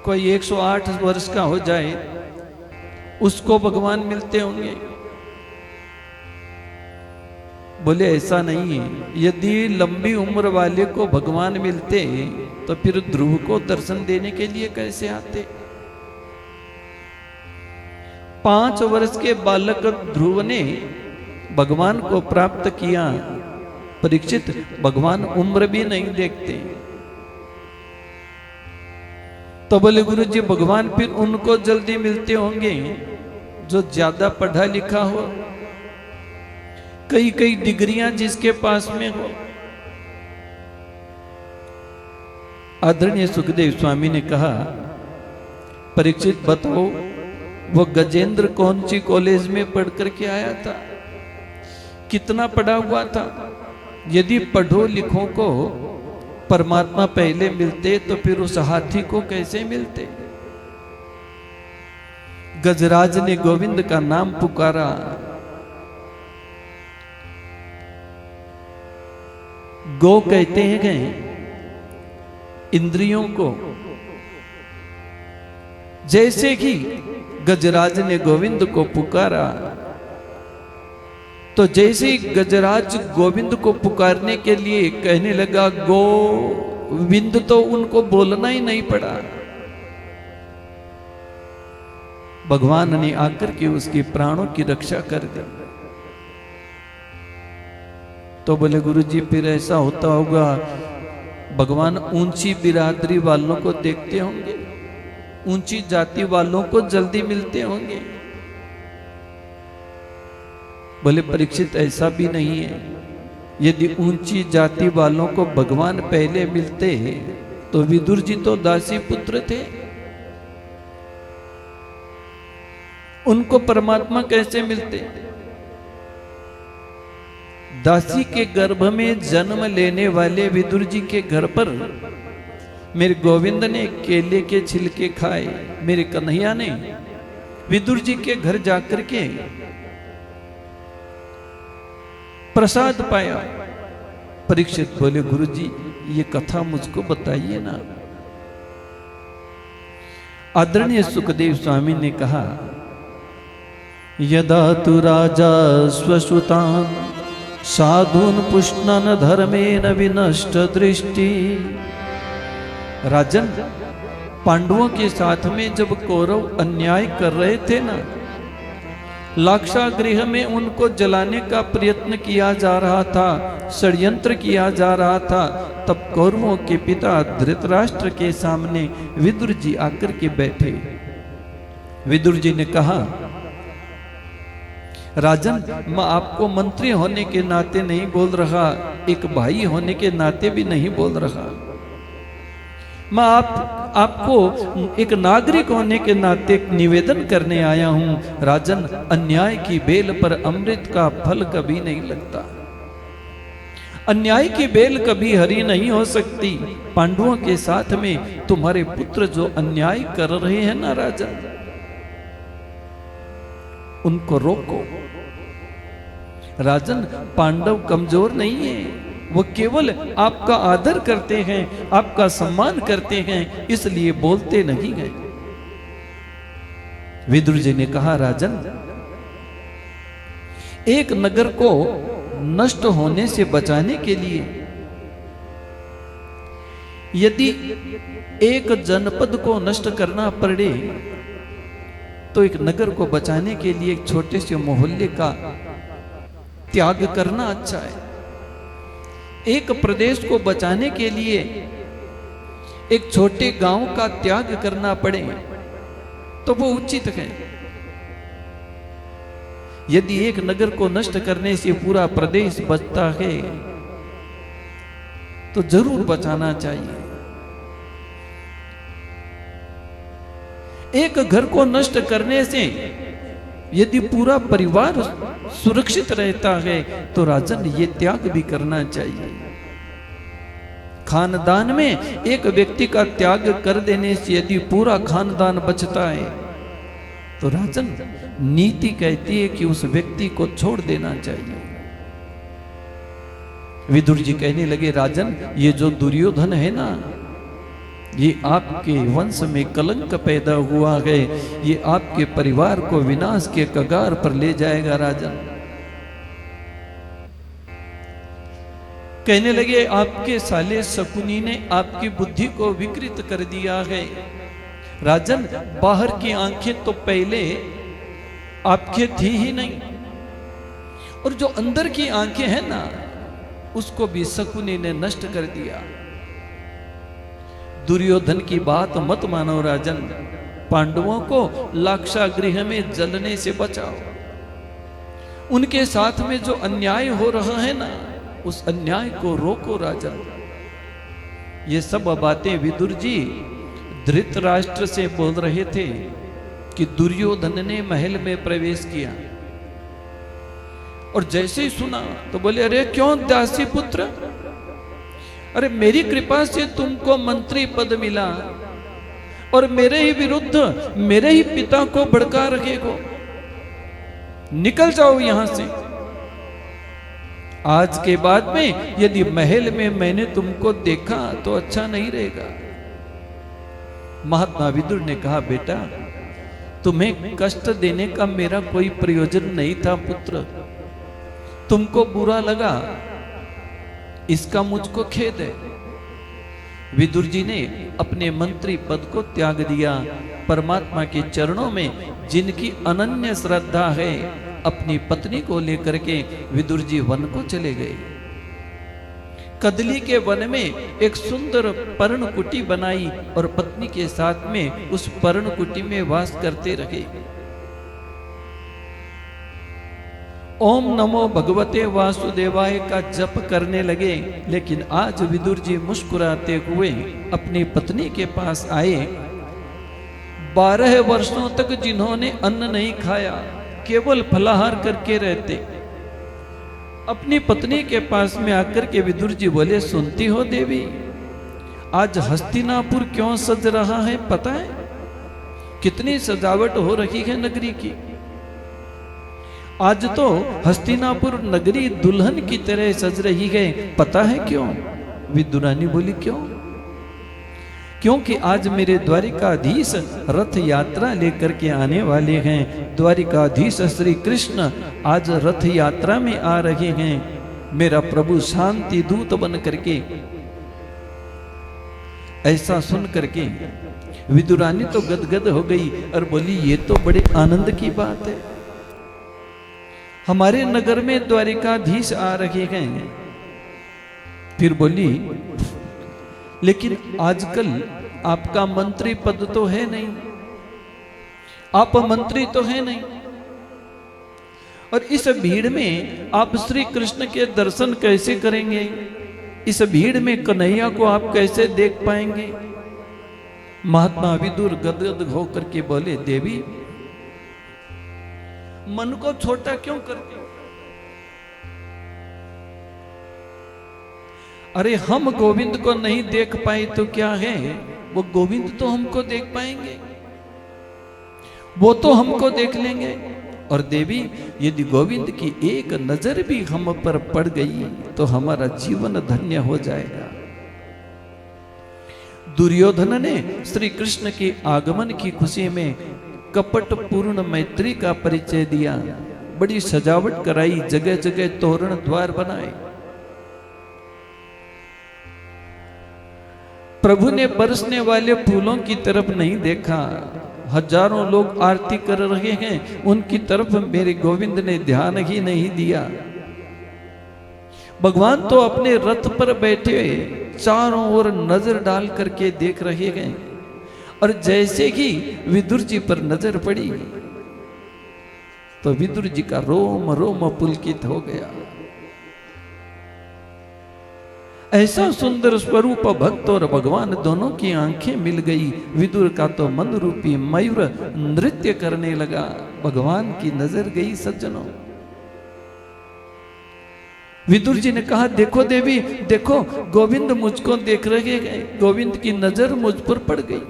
कोई 108 वर्ष का हो जाए उसको भगवान मिलते होंगे। बोले ऐसा नहीं है। यदि लंबी उम्र वाले को भगवान मिलते तो फिर ध्रुव को दर्शन देने के लिए कैसे आते? 5 वर्ष के बालक ध्रुव ने भगवान को प्राप्त किया। परीक्षित, भगवान उम्र भी नहीं देखते। तो बोले, गुरु जी भगवान फिर उनको जल्दी मिलते होंगे जो ज्यादा पढ़ा लिखा हो, कई कई डिग्रियां जिसके पास में हो। आदरणीय सुखदेव स्वामी ने कहा, परीक्षित बताओ वो गजेंद्र कौन सी कॉलेज में पढ़ करके आया था, कितना पढ़ा हुआ था? यदि पढ़ो लिखों को परमात्मा पहले मिलते तो फिर उस हाथी को कैसे मिलते? गजराज ने गोविंद का नाम पुकारा, गो कहते हैं गए इंद्रियों को। जैसे ही गजराज ने गोविंद को पुकारा, तो जैसे ही गजराज गोविंद को पुकारने के लिए कहने लगा गोविंद, तो उनको बोलना ही नहीं पड़ा। भगवान ने आकर के उसके प्राणों की रक्षा कर दी। तो बोले, गुरुजी फिर ऐसा होता होगा भगवान ऊंची बिरादरी वालों को देखते होंगे, ऊंची जाति वालों को जल्दी मिलते होंगे। बोले, परीक्षित ऐसा भी नहीं है। यदि ऊंची जाति वालों को भगवान पहले मिलते तो विदुर जी तो दासी पुत्र थे, उनको परमात्मा कैसे मिलते? दासी के गर्भ में जन्म लेने वाले विदुर जी के घर पर मेरे गोविंद ने केले के छिलके खाए, मेरे कन्हैया ने विदुर जी के घर जाकर के प्रसाद पाया। परीक्षित बोले, गुरुजी ये कथा मुझको बताइए ना। आदरणीय सुखदेव स्वामी ने कहा, यदा तु राजा स्वसुतान साधून पुष्णन धर्मेन विनष्ट दृष्टि। राजन, पांडवों के साथ में जब कौरव अन्याय कर रहे थे ना, लाक्षागृह में उनको जलाने का प्रयत्न किया जा रहा था, षड्यंत्र किया जा रहा था। तब कौरवों के पिता धृतराष्ट्र के सामने विदुर जी आकर के बैठे। विदुर जी ने कहा, राजन, मैं आपको मंत्री होने के नाते नहीं बोल रहा, एक भाई होने के नाते भी नहीं बोल रहा। मैं आपको एक नागरिक होने के नाते निवेदन करने आया हूं। राजन, अन्याय की बेल पर अमृत का फल कभी नहीं लगता। अन्याय की बेल कभी हरी नहीं हो सकती। पांडवों के साथ में तुम्हारे पुत्र जो अन्याय कर रहे हैं ना राजन, उनको रोको। राजन, पांडव कमजोर नहीं है, वो केवल आपका आदर करते हैं, आपका सम्मान करते हैं, इसलिए बोलते नहीं हैं। विदुर जी ने कहा, राजन, एक नगर को नष्ट होने से बचाने के लिए यदि एक जनपद को नष्ट करना पड़े तो एक नगर को बचाने के लिए एक छोटे से मोहल्ले का त्याग करना अच्छा है। एक प्रदेश को बचाने के लिए एक छोटे गांव का त्याग करना पड़े तो वो उचित है। यदि एक नगर को नष्ट करने से पूरा प्रदेश बचता है तो जरूर बचाना चाहिए। एक घर को नष्ट करने से यदि पूरा परिवार सुरक्षित रहता है तो राजन ये त्याग भी करना चाहिए। खानदान में एक व्यक्ति का त्याग कर देने से यदि पूरा खानदान बचता है तो राजन नीति कहती है कि उस व्यक्ति को छोड़ देना चाहिए। विदुर जी कहने लगे, राजन, ये जो दुर्योधन है ना, ये आपके वंश में कलंक पैदा हुआ है, ये आपके परिवार को विनाश के कगार पर ले जाएगा। राजन कहने लगे, आपके साले शकुनी ने आपकी बुद्धि को विकृत कर दिया है। राजन, बाहर की आंखें तो पहले आपके थी ही नहीं, और जो अंदर की आंखें हैं ना, उसको भी शकुनी ने नष्ट कर दिया। दुर्योधन की बात मत मानो राजन, पांडवों को लाक्षागृह में जलने से बचाओ। उनके साथ में जो अन्याय हो रहा है ना, उस अन्याय को रोको राजन। ये सब बातें विदुर जी धृतराष्ट्र से बोल रहे थे कि दुर्योधन ने महल में प्रवेश किया, और जैसे ही सुना तो बोले, अरे क्यों दासी पुत्र, अरे मेरी कृपा से तुमको मंत्री पद मिला और मेरे ही विरुद्ध मेरे ही पिता को भड़का रखे हो, निकल जाओ यहां से। आज के बाद में यदि महल में मैंने तुमको देखा तो अच्छा नहीं रहेगा। महात्मा विदुर ने कहा, बेटा, तुम्हें कष्ट देने का मेरा कोई प्रयोजन नहीं था पुत्र, तुमको बुरा लगा, इसका मुझको खेद है। विदुर जी ने अपने मंत्री पद को त्याग दिया। परमात्मा के चरणों में जिनकी अनन्य श्रद्धा है, अपनी पत्नी को लेकर के विदुर जी वन को चले गए। कदली के वन में एक सुंदर पर्णकुटी बनाई और पत्नी के साथ में उस पर्णकुटी में वास करते रहे। ओम नमो भगवते वासुदेवाय का जप करने लगे। लेकिन आज विदुर जी मुस्कुराते हुए अपनी पत्नी के पास आए। 12 वर्षों तक जिन्होंने अन्न नहीं खाया, केवल फलाहार करके रहते, अपनी पत्नी के पास में आकर के विदुर जी बोले, सुनती हो देवी, आज हस्तिनापुर क्यों सज रहा है पता है? कितनी सजावट हो रही है नगरी की। आज तो हस्तिनापुर नगरी दुल्हन की तरह सज रही है, पता है क्यों? विदुरानी बोली, क्यों? क्योंकि आज मेरे द्वारिकाधीश रथ यात्रा लेकर के आने वाले हैं। द्वारिकाधीश श्री कृष्ण आज रथ यात्रा में आ रहे हैं। मेरा प्रभु शांति दूत बन करके। ऐसा सुन करके विदुरानी तो गदगद हो गई और बोली, ये तो बड़े आनंद की बात है। हमारे नगर में द्वारिकाधीश आ रहे हैं। फिर बोली, लेकिन आजकल आपका मंत्री पद तो है नहीं, आप मंत्री तो है नहीं, और इस भीड़ में आप श्री कृष्ण के दर्शन कैसे करेंगे? इस भीड़ में कन्हैया को आप कैसे देख पाएंगे? महात्मा विदुर गदगद होकर के बोले, देवी मन को छोटा क्यों करते हो? अरे हम गोविंद को नहीं देख पाए तो क्या है, वो गोविंद तो हमको देख पाएंगे, वो तो हमको देख लेंगे। और देवी, यदि गोविंद की एक नजर भी हम पर पड़ गई तो हमारा जीवन धन्य हो जाएगा। दुर्योधन ने श्री कृष्ण के आगमन की खुशी में कपट पूर्ण मैत्री का परिचय दिया, बड़ी सजावट कराई, जगह जगह तोरण द्वार बनाए। प्रभु ने बरसने वाले फूलों की तरफ नहीं देखा, हजारों लोग आरती कर रहे हैं, उनकी तरफ मेरे गोविंद ने ध्यान ही नहीं दिया। भगवान तो अपने रथ पर बैठे चारों ओर नजर डाल करके देख रहे हैं, और जैसे ही विदुर जी पर नजर पड़ी तो विदुर जी का रोम रोम पुलकित हो गया। ऐसा सुंदर स्वरूप भक्त और भगवान दोनों की आंखें मिल गई। विदुर का तो मन रूपी मयूर नृत्य करने लगा। भगवान की नजर गई सज्जनों। विदुर जी ने कहा, देखो देवी, देखो गोविंद मुझको देख रहे हैं, गोविंद की नजर मुझ पर पड़ गई।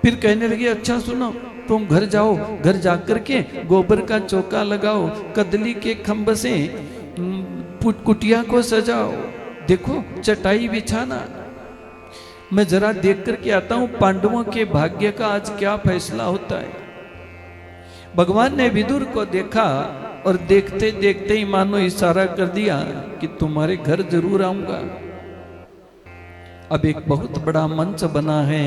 फिर कहने लगे, अच्छा सुनो, तुम घर जाओ, घर जाकर के गोबर का चौका लगाओ, कदली के खंभ से कुटिया को सजाओ, देखो चटाई बिछाना, मैं जरा देख करके आता हूं पांडवों के भाग्य का आज क्या फैसला होता है। भगवान ने विदुर को देखा और देखते देखते ही मानो इशारा कर दिया कि तुम्हारे घर जरूर आऊंगा। अब एक बहुत बड़ा मंच बना है,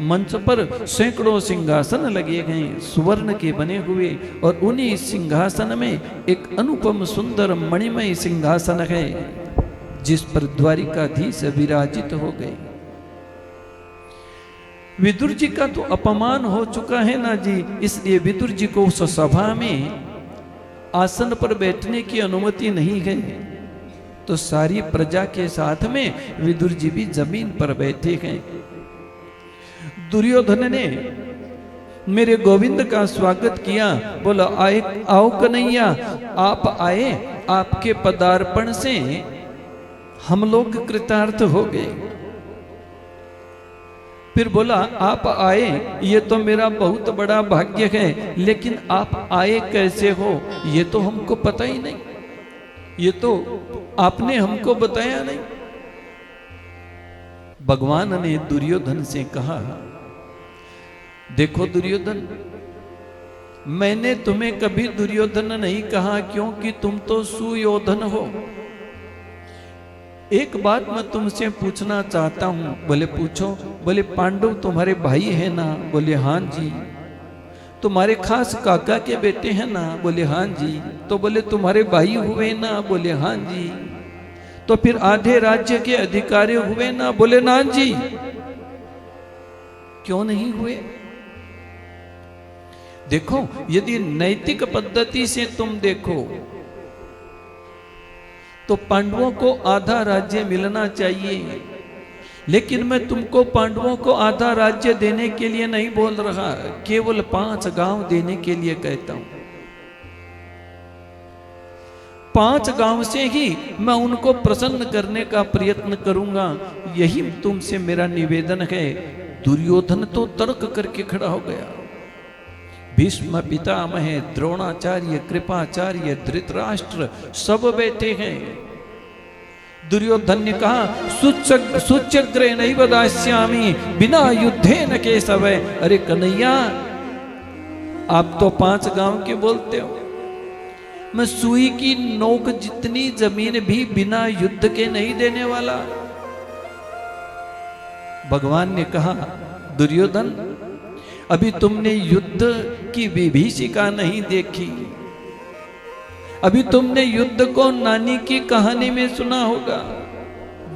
मंच पर सैकड़ों सिंहासन लगे गए सुवर्ण के बने हुए, और उन्हीं सिंहासन में एक अनुपम सुंदर मणिमय सिंहासन है जिस पर द्वारिकाधीश विराजित हो गए। विदुर जी का तो अपमान हो चुका है ना जी, इसलिए विदुर जी को उस सभा में आसन पर बैठने की अनुमति नहीं है। तो सारी प्रजा के साथ में विदुर जी भी जमीन पर बैठे हैं। दुर्योधन ने मेरे गोविंद का स्वागत किया, बोला आए, आओ कन्हैया, आप आए, आपके पदार्पण से हम लोग कृतार्थ हो गए। फिर बोला, आप आए ये तो मेरा बहुत बड़ा भाग्य है, लेकिन आप आए कैसे हो ये तो हमको पता ही नहीं, ये तो आपने हमको बताया नहीं। भगवान ने दुर्योधन से कहा, देखो दुर्योधन, मैंने तुम्हें कभी दुर्योधन नहीं कहा, क्योंकि तुम तो सुयोधन हो। एक बात मैं तुमसे पूछना चाहता हूं। बोले पूछो। बोले पांडव तुम्हारे भाई है ना? बोले हाँ जी। तुम्हारे खास काका के बेटे हैं ना? बोले हाँ जी। तो बोले तुम्हारे भाई हुए ना? बोले हाँ जी। तो फिर आधे राज्य के अधिकारी हुए ना? बोले ना जी। क्यों नहीं हुए? देखो, यदि नैतिक पद्धति से तुम देखो तो पांडवों को आधा राज्य मिलना चाहिए, लेकिन मैं तुमको पांडवों को आधा राज्य देने के लिए नहीं बोल रहा, केवल 5 गांव देने के लिए कहता हूं। 5 गांव से ही मैं उनको प्रसन्न करने का प्रयत्न करूंगा, यही तुमसे मेरा निवेदन है। दुर्योधन तो तर्क करके खड़ा हो गया। भीष्म पितामह, द्रोणाचार्य, कृपाचार्य, धृतराष्ट्र सब बैठे हैं। दुर्योधन ने कहा, सुच्यग्रे नैव दास्यामि बिना युद्धे न केशव। अरे कन्हैया, आप तो 5 गांव के बोलते हो, मैं सुई की नोक जितनी जमीन भी बिना युद्ध के नहीं देने वाला। भगवान ने कहा, दुर्योधन अभी तुमने युद्ध की विभीषिका नहीं देखी, अभी तुमने युद्ध को नानी की कहानी में सुना होगा,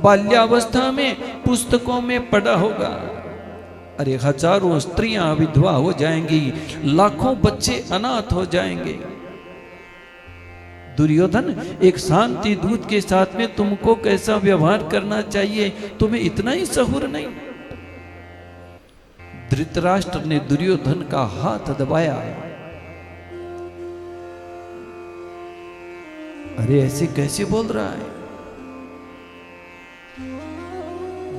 बाल्यावस्था में पुस्तकों में पढ़ा होगा। अरे हजारों स्त्रियां विधवा हो जाएंगी, लाखों बच्चे अनाथ हो जाएंगे। दुर्योधन, एक शांति दूत के साथ में तुमको कैसा व्यवहार करना चाहिए, तुम्हें इतना ही सहूर नहीं। धृतराष्ट्र ने दुर्योधन का हाथ दबाया। अरे ऐसे कैसे बोल रहा है?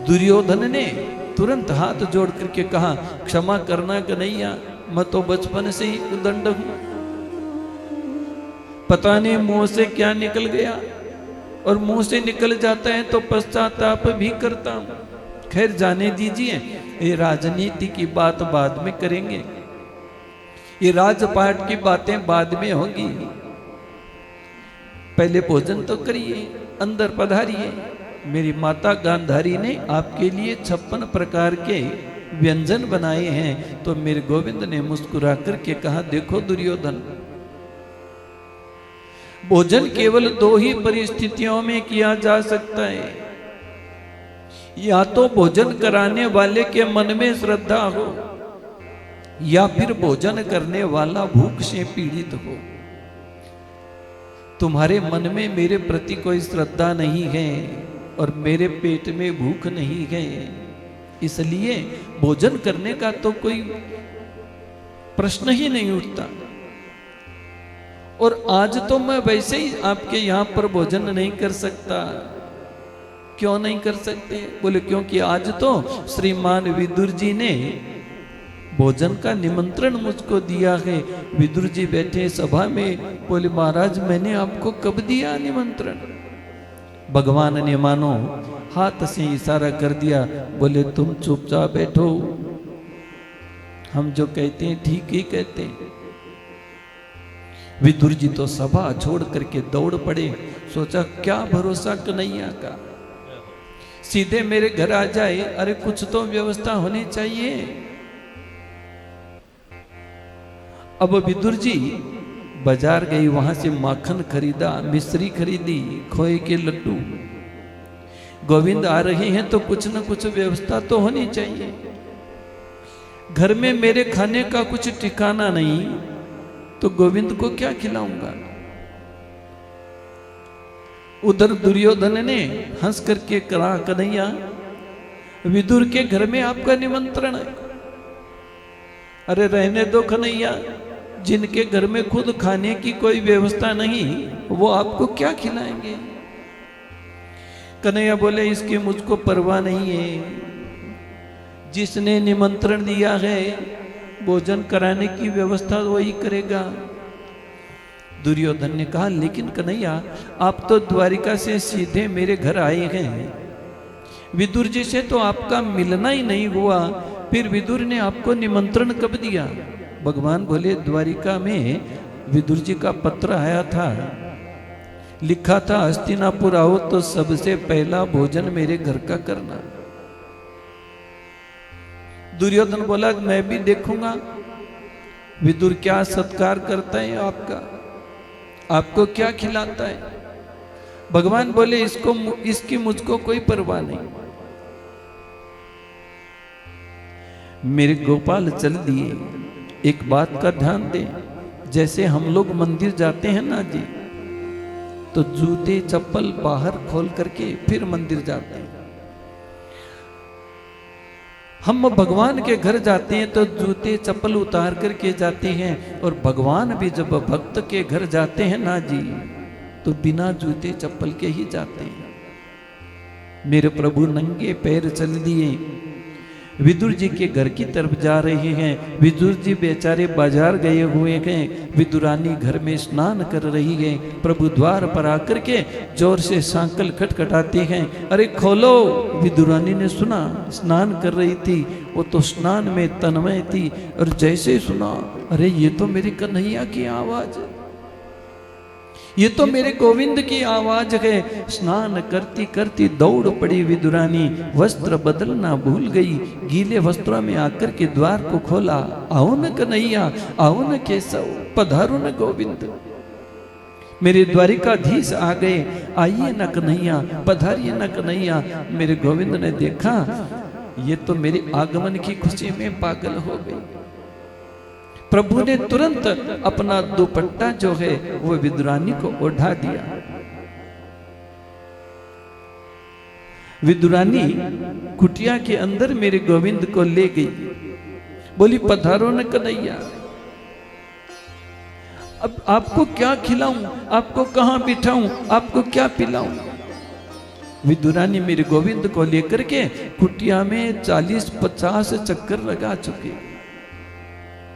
दुर्योधन ने तुरंत हाथ जोड़ करके कहा, क्षमा करना कन्हैया, मैं तो बचपन से ही उदंड हूं, पता नहीं मुंह से क्या निकल गया, और मुंह से निकल जाता है तो पश्चाताप भी करता हूं। खैर जाने दीजिए, ये राजनीति की बात बाद में करेंगे, ये राजपाट की बातें बाद में होगी। पहले भोजन तो करिए, अंदर पधारिए। मेरी माता गांधारी ने आपके लिए 56 प्रकार के व्यंजन बनाए हैं। तो मेरे गोविंद ने मुस्कुरा करके कहा, देखो दुर्योधन, भोजन केवल 2 ही परिस्थितियों में किया जा सकता है। या तो भोजन कराने वाले के मन में श्रद्धा हो, या फिर भोजन करने वाला भूख से पीड़ित हो। तुम्हारे मन में मेरे प्रति कोई श्रद्धा नहीं है और मेरे पेट में भूख नहीं है, इसलिए भोजन करने का तो कोई प्रश्न ही नहीं उठता। और आज तो मैं वैसे ही आपके यहां पर भोजन नहीं कर सकता। क्यों नहीं कर सकते? बोले क्योंकि आज तो श्रीमान विदुर जी ने भोजन का निमंत्रण मुझको दिया है। विदुर जी बैठे सभा में, बोले महाराज मैंने आपको कब दिया निमंत्रण? भगवान ने मानो हाथ से इशारा कर दिया, बोले तुम चुपचाप बैठो, हम जो कहते हैं ठीक ही कहते हैं। विदुर जी तो सभा छोड़ करके दौड़ पड़े। सोचा क्या भरोसा कन्हैया का, सीधे मेरे घर आ जाए, अरे कुछ तो व्यवस्था होनी चाहिए। अब विदुर जी बाजार गई, वहां से माखन खरीदा, मिश्री खरीदी, खोए के लड्डू। गोविंद आ रहे हैं तो कुछ न कुछ व्यवस्था तो होनी चाहिए। घर में मेरे खाने का कुछ ठिकाना नहीं, तो गोविंद को क्या खिलाऊंगा? उधर दुर्योधन ने हंस करके कहा, कन्हैया विदुर के घर में आपका निमंत्रण है। अरे रहने दो कन्हैया, जिनके घर में खुद खाने की कोई व्यवस्था नहीं, वो आपको क्या खिलाएंगे? कन्हैया बोले इसकी मुझको परवाह नहीं है, जिसने निमंत्रण दिया है भोजन कराने की व्यवस्था वही करेगा। दुर्योधन ने कहा, लेकिन कन्हैया आप तो द्वारिका से सीधे मेरे घर आए हैं, विदुर जी से तो आपका मिलना ही नहीं हुआ, फिर विदुर ने आपको निमंत्रण कब दिया? भगवान बोले द्वारिका में विदुर जी का पत्र आया था, लिखा था हस्तिनापुर आओ तो सबसे पहला भोजन मेरे घर का करना। दुर्योधन बोला मैं भी देखूंगा विदुर क्या सत्कार करता है आपका, आपको क्या खिलाता है। भगवान बोले इसकी मुझको कोई परवाह नहीं। मेरे गोपाल चल दिए। एक बात का ध्यान दें, जैसे हम लोग मंदिर जाते हैं ना जी, तो जूते चप्पल बाहर खोल करके फिर मंदिर जाते हैं। हम भगवान के घर जाते हैं तो जूते चप्पल उतार करके जाते हैं, और भगवान भी जब भक्त के घर जाते हैं ना जी, तो बिना जूते चप्पल के ही जाते हैं। मेरे प्रभु नंगे पैर चल दिए, विदुर जी के घर की तरफ जा रहे हैं। विदुर जी बेचारे बाजार गए हुए हैं, विदुरानी घर में स्नान कर रही है। प्रभु द्वार पर आकर के जोर से सांकल खटखटाते हैं, अरे खोलो। विदुरानी ने सुना, स्नान कर रही थी वो तो स्नान में तन्मय थी, और जैसे सुना अरे ये तो मेरी कन्हैया की आवाज, ये तो मेरे गोविंद की आवाज है। स्नान करती करती दौड़ पड़ी विदुरानी, वस्त्र बदलना भूल गई। गीले वस्त्रों में आकर के द्वार को खोला। आओ न कन्हैया, आओ न केशव, पधारो न गोविंद, मेरे द्वारिकाधीश आ गए, आइए न कन्हैया, पधारिए न कन्हैया। मेरे गोविंद ने देखा ये तो मेरे आगमन की खुशी में पागल हो गई। प्रभु ने तुरंत अपना दुपट्टा जो है वो विदुरानी को ओढ़ा दिया। विदुरानी कुटिया के अंदर मेरे गोविंद को ले गई, बोली पधारो न कन्हैया, अब आपको क्या खिलाऊं, आपको कहां बिठाऊं, आपको क्या पिलाऊं। विदुरानी मेरे गोविंद को लेकर के कुटिया में 40-50 चक्कर लगा चुके।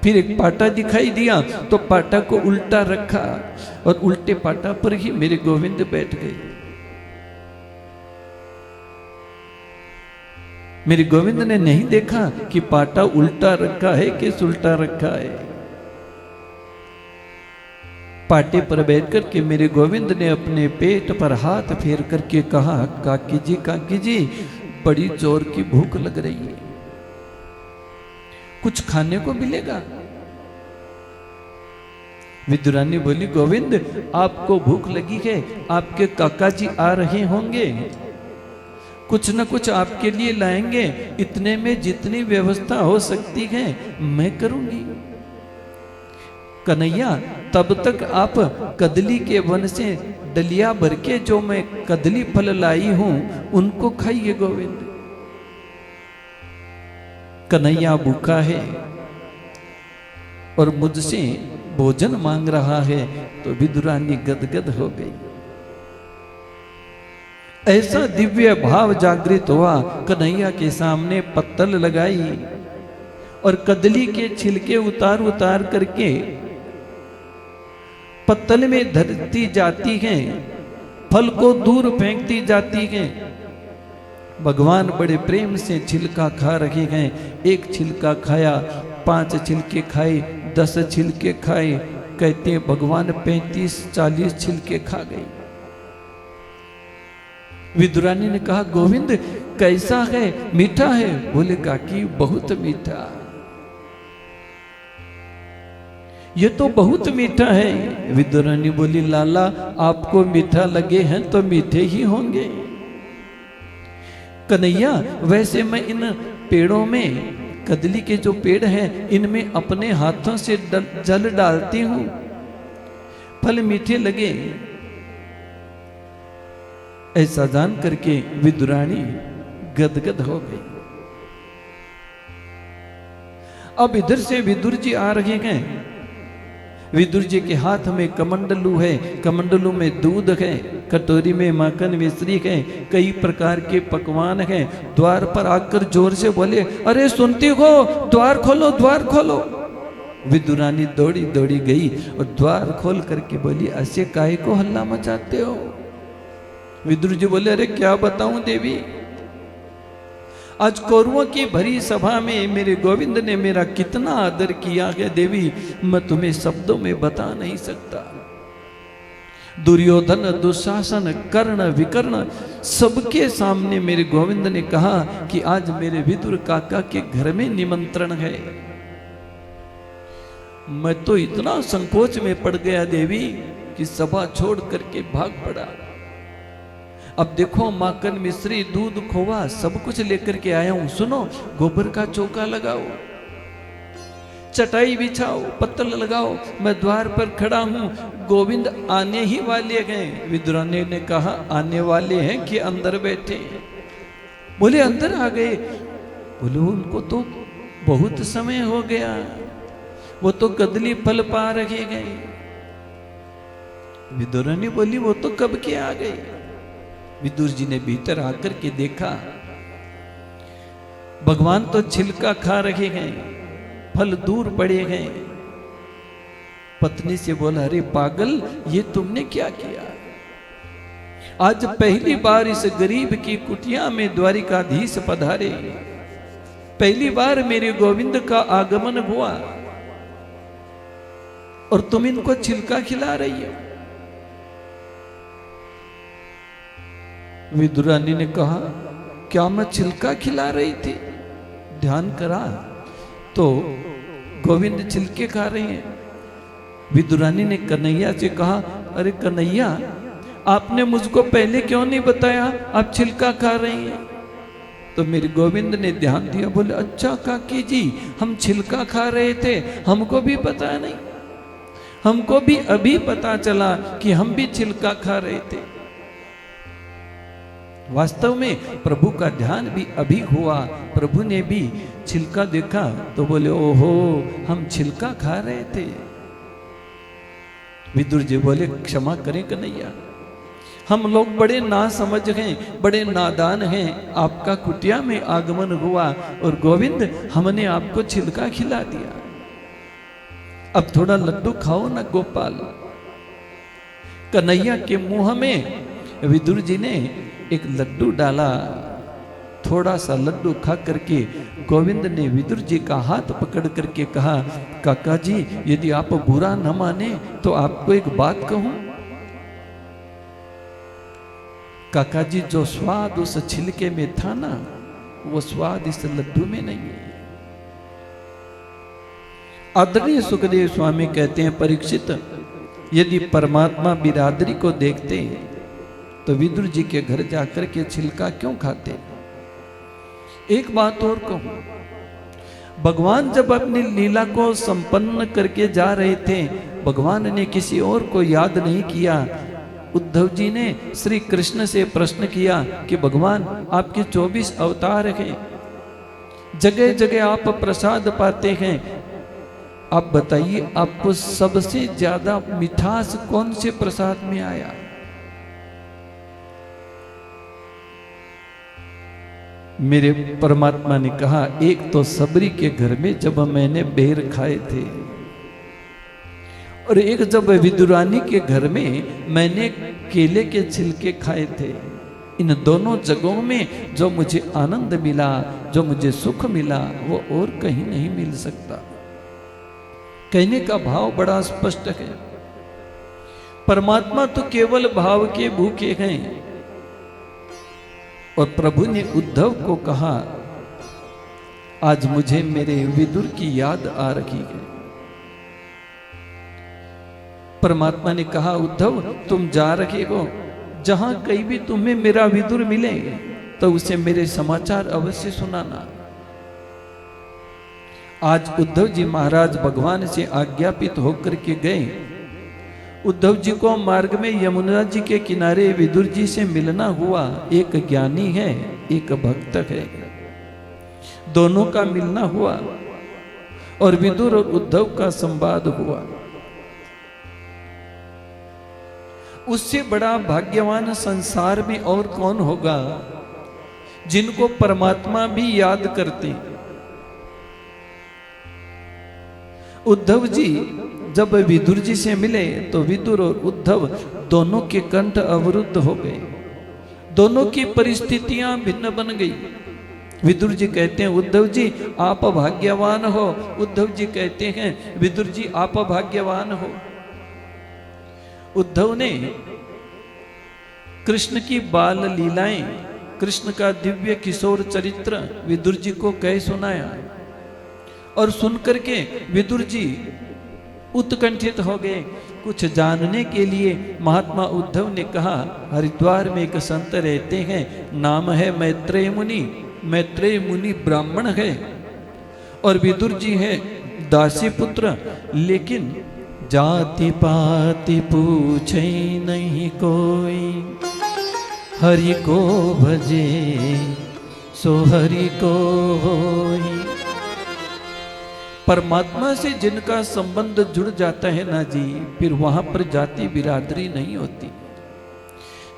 फिर एक पाटा दिखाई दिया तो पाटा को उल्टा रखा और उल्टे पाटा पर ही मेरे गोविंद बैठ गए। मेरे गोविंद ने नहीं देखा कि पाटा उल्टा रखा है कि उल्टा रखा है। पाटे पर बैठ करके मेरे गोविंद ने अपने पेट पर हाथ फेर करके कहा, काकी जी बड़ी जोर की भूख लग रही है, कुछ खाने को मिलेगा। विदुरानी बोली, गोविंद आपको भूख लगी है, आपके काका जी आ रहे होंगे, कुछ न कुछ आपके लिए लाएंगे, इतने में जितनी व्यवस्था हो सकती है मैं करूंगी। कन्हैया तब तक आप कदली के वन से डलिया भर के जो मैं कदली फल लाई हूं उनको खाइए गोविंद। कन्हैया भूखा है और मुझसे भोजन मांग रहा है। तो विदुरानी गदगद हो गई। ऐसा दिव्य भाव जागृत हुआ। कन्हैया के सामने पत्तल लगाई और कदली के छिलके उतार उतार करके पत्तल में धरती जाती हैं, फल को दूर फेंकती जाती हैं। भगवान बड़े प्रेम से छिलका खा रहे हैं। एक छिलका खाया, 5 छिलके खाए, 10 छिलके खाए, कहते हैं भगवान 35-40 छिलके खा गए। विदुरानी ने कहा, गोविंद कैसा है, मीठा है? बोले काकी बहुत मीठा, ये तो बहुत मीठा है। विदुरानी बोली, लाला आपको मीठा लगे हैं तो मीठे ही होंगे। कन्हैया वैसे मैं इन पेड़ों में, कदली के जो पेड़ हैं इनमें अपने हाथों से जल डालती हूं, फल मीठे लगे। ऐसा जान करके विदुरानी गदगद हो गई। अब इधर से विदुर जी आ रहे हैं। विदुर जी के हाथ में कमंडलू है, कमंडलू में दूध है, कटोरी में माखन मिश्री है, कई प्रकार के पकवान हैं। द्वार पर आकर जोर से बोले, अरे सुनती हो, द्वार खोलो, द्वार खोलो। विदुरानी दौड़ी दौड़ी गई और द्वार खोल करके बोली, ऐसे काहे को हल्ला मचाते हो? विदुर जी बोले, अरे क्या बताऊं देवी, आज कौरवों की भरी सभा में मेरे गोविंद ने मेरा कितना आदर किया है देवी, मैं तुम्हें शब्दों में बता नहीं सकता। दुर्योधन, दुशासन, कर्ण, विकर्ण सबके सामने मेरे गोविंद ने कहा कि आज मेरे विदुर काका के घर में निमंत्रण है। मैं तो इतना संकोच में पड़ गया देवी कि सभा छोड़ करके भाग पड़ा। अब देखो माखन मिश्री दूध खोवा सब कुछ लेकर के आया हूं। सुनो, गोबर का चौका लगाओ, चटाई बिछाओ, पत्तल लगाओ, मैं द्वार पर खड़ा हूं, गोविंद आने ही वाले हैं। विदुरानी ने कहा, आने वाले हैं कि अंदर बैठे? बोले अंदर आ गए। बोले उनको तो बहुत समय हो गया, वो तो कदली फल पा रखे गए। विदुरानी बोली, वो तो कब के आ गए। विदुर जी ने भीतर आकर के देखा, भगवान तो छिलका खा रहे हैं, फल दूर पड़े हैं। पत्नी से बोला, अरे पागल, ये तुमने क्या किया? आज पहली बार इस गरीब की कुटिया में द्वारिकाधीश पधारे, पहली बार मेरे गोविंद का आगमन हुआ और तुम इनको छिलका खिला रही हो। विदुरानी ने कहा, क्या मैं छिलका खिला रही थी? ध्यान करा तो गोविंद छिलके खा रहे हैं। विदुरानी ने कन्हैया से कहा, अरे कन्हैया, आपने मुझको पहले क्यों नहीं बताया आप छिलका खा रही हैं? तो मेरे गोविंद ने ध्यान दिया, बोले, अच्छा काकी जी, हम छिलका खा रहे थे, हमको भी पता नहीं, हमको भी अभी पता चला कि हम भी छिलका खा रहे थे। वास्तव में प्रभु का ध्यान भी अभी हुआ, प्रभु ने भी छिलका देखा तो बोले, ओहो, हम छिलका खा रहे थे। विदुर जी बोले, क्षमा करें कन्हैया, हम लोग बड़े नासमझ हैं, बड़े नादान हैं, आपका कुटिया में आगमन हुआ और गोविंद हमने आपको छिलका खिला दिया, अब थोड़ा लड्डू खाओ ना गोपाल। कन्हैया के मुंह में विदुर जी ने एक लड्डू डाला, थोड़ा सा लड्डू खा करके गोविंद ने विदुर जी का हाथ पकड़ करके कहा, काका जी, यदि आप बुरा न माने तो आपको एक बात कहूं। काका जी, जो स्वाद उस छिलके में था ना, वो स्वाद इस लड्डू में नहीं है। आदरणीय सुखदेव स्वामी कहते हैं, परीक्षित, यदि परमात्मा बिरादरी को देखते तो विदुर जी के घर जाकर के छिलका क्यों खाते? एक बात और कहूं, भगवान जब अपनी लीला को संपन्न करके जा रहे थे, भगवान ने किसी और को याद नहीं किया। उद्धव जी ने श्री कृष्ण से प्रश्न किया कि भगवान, आपके 24 अवतार हैं, जगह जगह आप प्रसाद पाते हैं, आप बताइए आपको सबसे ज्यादा मिठास कौन से प्रसाद में आया? मेरे परमात्मा ने कहा, एक तो सबरी के घर में जब मैंने बेर खाए थे, और एक जब विदुरानी के घर में मैंने केले के छिलके खाए थे। इन दोनों जगहों में जो मुझे आनंद मिला, जो मुझे सुख मिला, वो और कहीं नहीं मिल सकता। कहने का भाव बड़ा स्पष्ट है, परमात्मा तो केवल भाव के भूखे हैं। और प्रभु ने उद्धव को कहा, आज मुझे मेरे विदुर की याद आ रही है। परमात्मा ने कहा, उद्धव, तुम जा रहे हो, जहां कहीं भी तुम्हें मेरा विदुर मिले तो उसे मेरे समाचार अवश्य सुनाना। आज उद्धव जी महाराज भगवान से आज्ञापित होकर के गए। उद्धव जी को मार्ग में यमुना जी के किनारे विदुर जी से मिलना हुआ। एक ज्ञानी है, एक भक्त है, दोनों का मिलना हुआ और विदुर और उद्धव का संवाद हुआ। उससे बड़ा भाग्यवान संसार में और कौन होगा, जिनको परमात्मा भी याद करते। उद्धव जी जब विदुर जी से मिले तो विदुर और उद्धव दोनों के कंठ अवरुद्ध हो गए, दोनों की परिस्थितियां भिन्न बन गई। विदुर जी कहते हैं, उद्धव जी आप भाग्यवान हो। उद्धव जी कहते हैं, विदुर जी आप भाग्यवान हो। उद्धव ने कृष्ण की बाल लीलाएं, कृष्ण का दिव्य किशोर चरित्र विदुर जी को कह सुनाया और सुनकर के विदुर जी उत्कंठित हो गए। कुछ जानने के लिए महात्मा उद्धव ने कहा, हरिद्वार में एक संत रहते हैं, नाम है मैत्रेय मुनि। मैत्रेय मुनि ब्राह्मण है और विदुर जी है दासी पुत्र, लेकिन जाति पाति पूछे नहीं कोई, हरि को भजे सो हरि को होई। परमात्मा से जिनका संबंध जुड़ जाता है ना जी, फिर वहां पर जाति बिरादरी नहीं होती।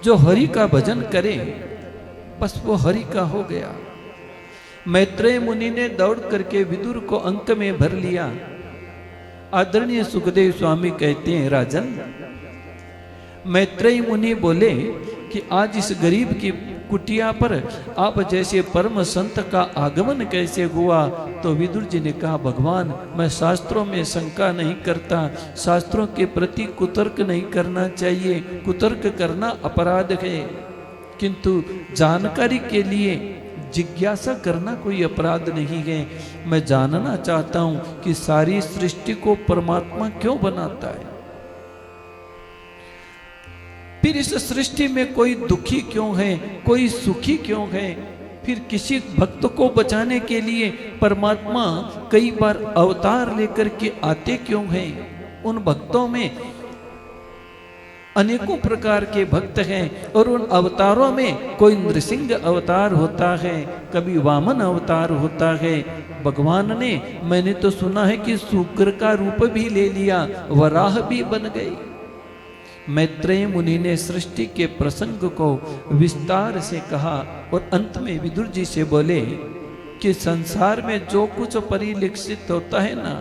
जो हरि का भजन करे बस वो हरि का हो गया। मैत्रेय मुनि ने दौड़ करके विदुर को अंक में भर लिया। आदरणीय सुखदेव स्वामी कहते हैं, राजन, मैत्रेय मुनि बोले कि आज इस गरीब की कुटिया पर आप जैसे परम संत का आगमन कैसे हुआ? तो विदुर जी ने कहा, भगवान, मैं शास्त्रों में शंका नहीं करता, शास्त्रों के प्रति कुतर्क नहीं करना चाहिए, कुतर्क करना अपराध है, किंतु जानकारी के लिए जिज्ञासा करना कोई अपराध नहीं है। मैं जानना चाहता हूं कि सारी सृष्टि को परमात्मा क्यों बनाता है, फिर इस सृष्टि में कोई दुखी क्यों है, कोई सुखी क्यों है, फिर किसी भक्त को बचाने के लिए परमात्मा कई बार अवतार लेकर के आते क्यों हैं। उन भक्तों में अनेकों प्रकार के भक्त हैं और उन अवतारों में कोई नृसिंह अवतार होता है, कभी वामन अवतार होता है। भगवान ने, मैंने तो सुना है कि शूकर का रूप भी ले लिया, वराह भी बन गई। मैत्रेय मुनि ने सृष्टि के प्रसंग को विस्तार से कहा और अंत में विदुर जी से बोले कि संसार में जो कुछ परिलक्षित होता है ना,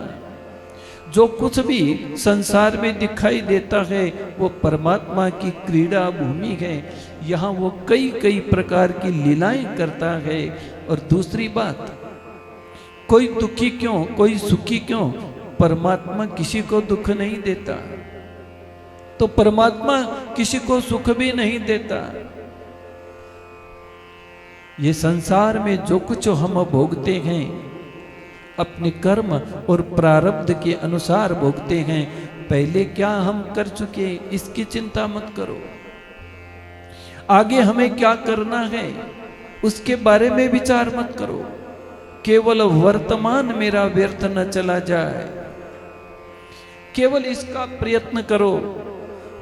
जो कुछ भी संसार में दिखाई देता है वो परमात्मा की क्रीड़ा भूमि है। यहाँ वो कई कई प्रकार की लीलाएं करता है। और दूसरी बात, कोई दुखी क्यों, कोई सुखी क्यों, परमात्मा किसी को दुख नहीं देता, तो परमात्मा किसी को सुख भी नहीं देता। ये संसार में जो कुछ हम भोगते हैं अपने कर्म और प्रारब्ध के अनुसार भोगते हैं। पहले क्या हम कर चुके इसकी चिंता मत करो, आगे हमें क्या करना है उसके बारे में विचार मत करो। केवल वर्तमान मेरा व्यर्थ न चला जाए, केवल इसका प्रयत्न करो।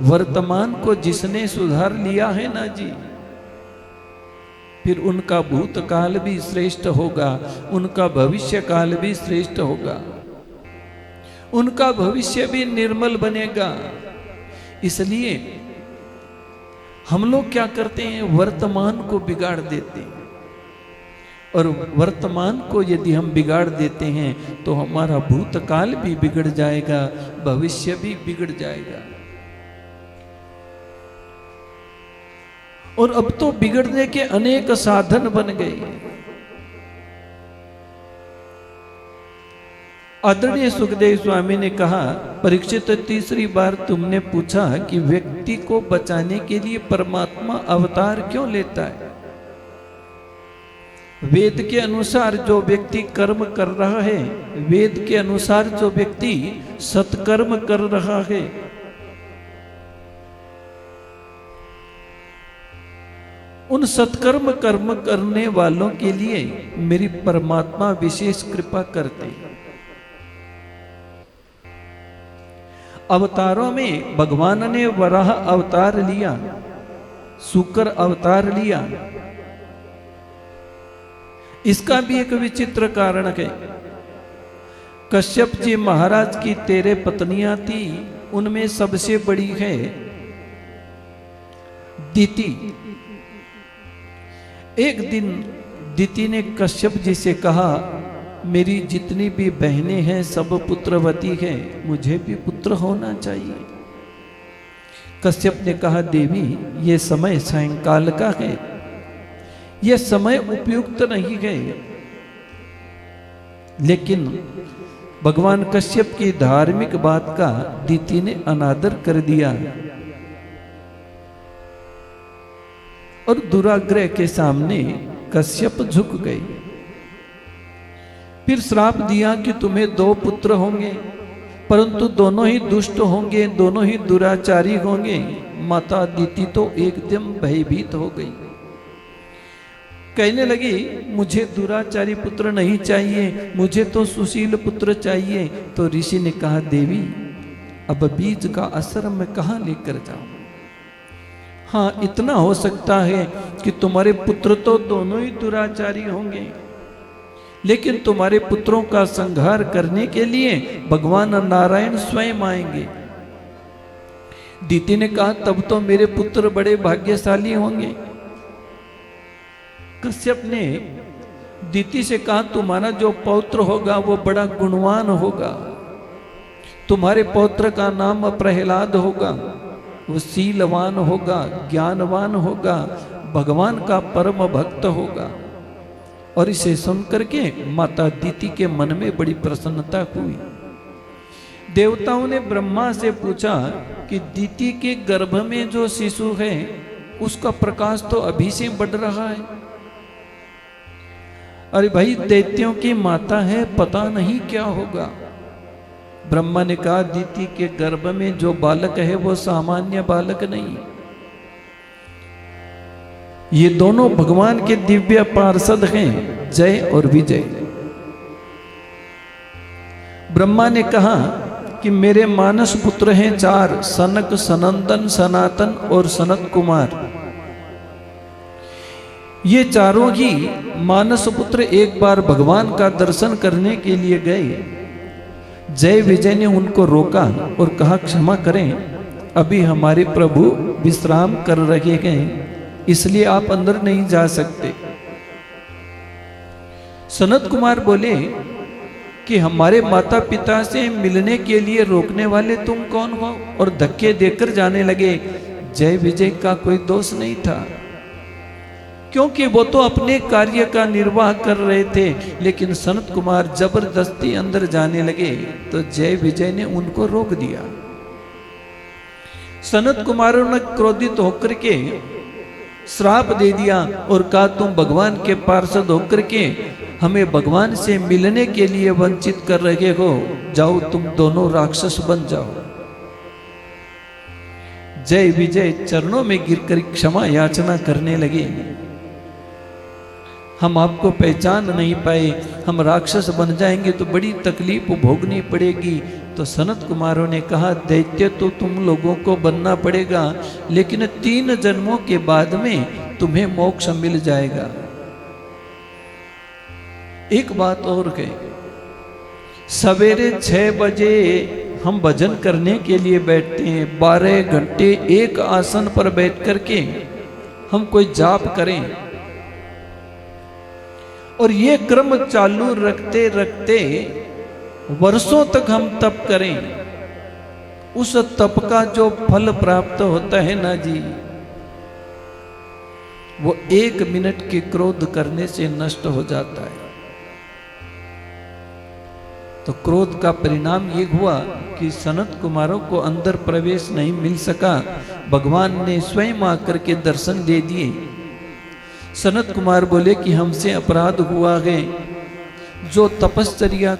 वर्तमान को जिसने सुधार लिया है ना जी, फिर उनका भूतकाल भी श्रेष्ठ होगा, उनका भविष्य काल भी श्रेष्ठ होगा, उनका भविष्य भी निर्मल बनेगा। इसलिए हम लोग क्या करते हैं, वर्तमान को बिगाड़ देते हैं। और वर्तमान को यदि हम बिगाड़ देते हैं तो हमारा भूतकाल भी बिगड़ जाएगा, भविष्य भी बिगड़ जाएगा। और अब तो बिगड़ने के अनेक साधन बन गए। आदरणीय सुखदेव स्वामी ने कहा, परीक्षित तीसरी बार तुमने पूछा कि व्यक्ति को बचाने के लिए परमात्मा अवतार क्यों लेता है। वेद के अनुसार जो व्यक्ति कर्म कर रहा है, वेद के अनुसार जो व्यक्ति सत्कर्म कर रहा है, उन सत्कर्म कर्म करने वालों के लिए मेरी परमात्मा विशेष कृपा करते हैं। अवतारों में भगवान ने वराह अवतार लिया, शूकर अवतार लिया। इसका भी एक विचित्र कारण है। कश्यप जी महाराज की 13 पत्नियां थी, उनमें सबसे बड़ी है दिति। एक दिन दिति ने कश्यप जी से कहा, मेरी जितनी भी बहनें हैं सब पुत्रवती हैं, मुझे भी पुत्र होना चाहिए। कश्यप ने कहा, देवी ये समय सायंकाल का है, यह समय उपयुक्त नहीं है। लेकिन भगवान कश्यप की धार्मिक बात का दिति ने अनादर कर दिया और दुराग्रह के सामने कश्यप झुक गए। फिर श्राप दिया कि तुम्हें 2 पुत्र होंगे, परंतु दोनों ही दुष्ट होंगे, दोनों ही दुराचारी होंगे। माता दिति तो एकदम भयभीत हो गई, कहने लगी मुझे दुराचारी पुत्र नहीं चाहिए, मुझे तो सुशील पुत्र चाहिए। तो ऋषि ने कहा, देवी अब बीज का असर मैं कहाँ लेकर जाऊं। हाँ, इतना हो सकता है कि तुम्हारे पुत्र तो दोनों ही दुराचारी होंगे, लेकिन तुम्हारे पुत्रों का संहार करने के लिए भगवान नारायण स्वयं आएंगे। दिति ने कहा, तब तो मेरे पुत्र बड़े भाग्यशाली होंगे। कश्यप ने दिति से कहा, तुम्हारा जो पौत्र होगा वो बड़ा गुणवान होगा, तुम्हारे पौत्र का नाम प्रहलाद होगा, वो शीलवान होगा, ज्ञानवान होगा, भगवान का परम भक्त होगा। और इसे सुनकर के माता दिति के मन में बड़ी प्रसन्नता हुई। देवताओं ने ब्रह्मा से पूछा कि दिति के गर्भ में जो शिशु है उसका प्रकाश तो अभी से बढ़ रहा है। अरे भाई, दैत्यों की माता है, पता नहीं क्या होगा। ब्रह्मा ने कहा, दीति के गर्भ में जो बालक है वो सामान्य बालक नहीं, ये दोनों भगवान के दिव्य पार्षद हैं, जय और विजय। ब्रह्मा ने कहा कि मेरे मानस पुत्र हैं 4, सनक, सनंदन, सनातन और सनत कुमार। ये चारों ही मानस पुत्र एक बार भगवान का दर्शन करने के लिए गए। जय विजय ने उनको रोका और कहा, क्षमा करें, अभी हमारे प्रभु विश्राम कर रहे हैं, इसलिए आप अंदर नहीं जा सकते। सनत कुमार बोले कि हमारे माता पिता से मिलने के लिए रोकने वाले तुम कौन हो, और धक्के देकर जाने लगे। जय विजय का कोई दोष नहीं था, क्योंकि वो तो अपने कार्य का निर्वाह कर रहे थे। लेकिन सनत कुमार जबरदस्ती अंदर जाने लगे तो जय विजय ने उनको रोक दिया। सनत कुमारों ने क्रोधित होकर के श्राप दे दिया और कहा, तुम भगवान के पार्षद होकर के हमें भगवान से मिलने के लिए वंचित कर रहे हो, जाओ तुम दोनों राक्षस बन जाओ। जय विजय चरणों में गिरकर क्षमा याचना करने लगे। हम आपको पहचान नहीं पाए, हम राक्षस बन जाएंगे तो बड़ी तकलीफ भोगनी पड़ेगी। तो सनत कुमारों ने कहा, दैत्य तो तुम लोगों को बनना पड़ेगा, लेकिन 3 जन्मों के बाद में तुम्हें मोक्ष मिल जाएगा। एक बात और कहे, सवेरे 6 बजे हम भजन करने के लिए बैठते हैं, 12 घंटे एक आसन पर बैठ करके हम कोई जाप करें, और ये क्रम चालू रखते रखते वर्षों तक हम तप करें, उस तप का जो फल प्राप्त होता है ना जी, वो 1 मिनट के क्रोध करने से नष्ट हो जाता है। तो क्रोध का परिणाम ये हुआ कि सनत कुमारों को अंदर प्रवेश नहीं मिल सका। भगवान ने स्वयं आकर के दर्शन दे दिए। सनत कुमार बोले कि हमसे अपराध हुआ है, जो तपश्चर्या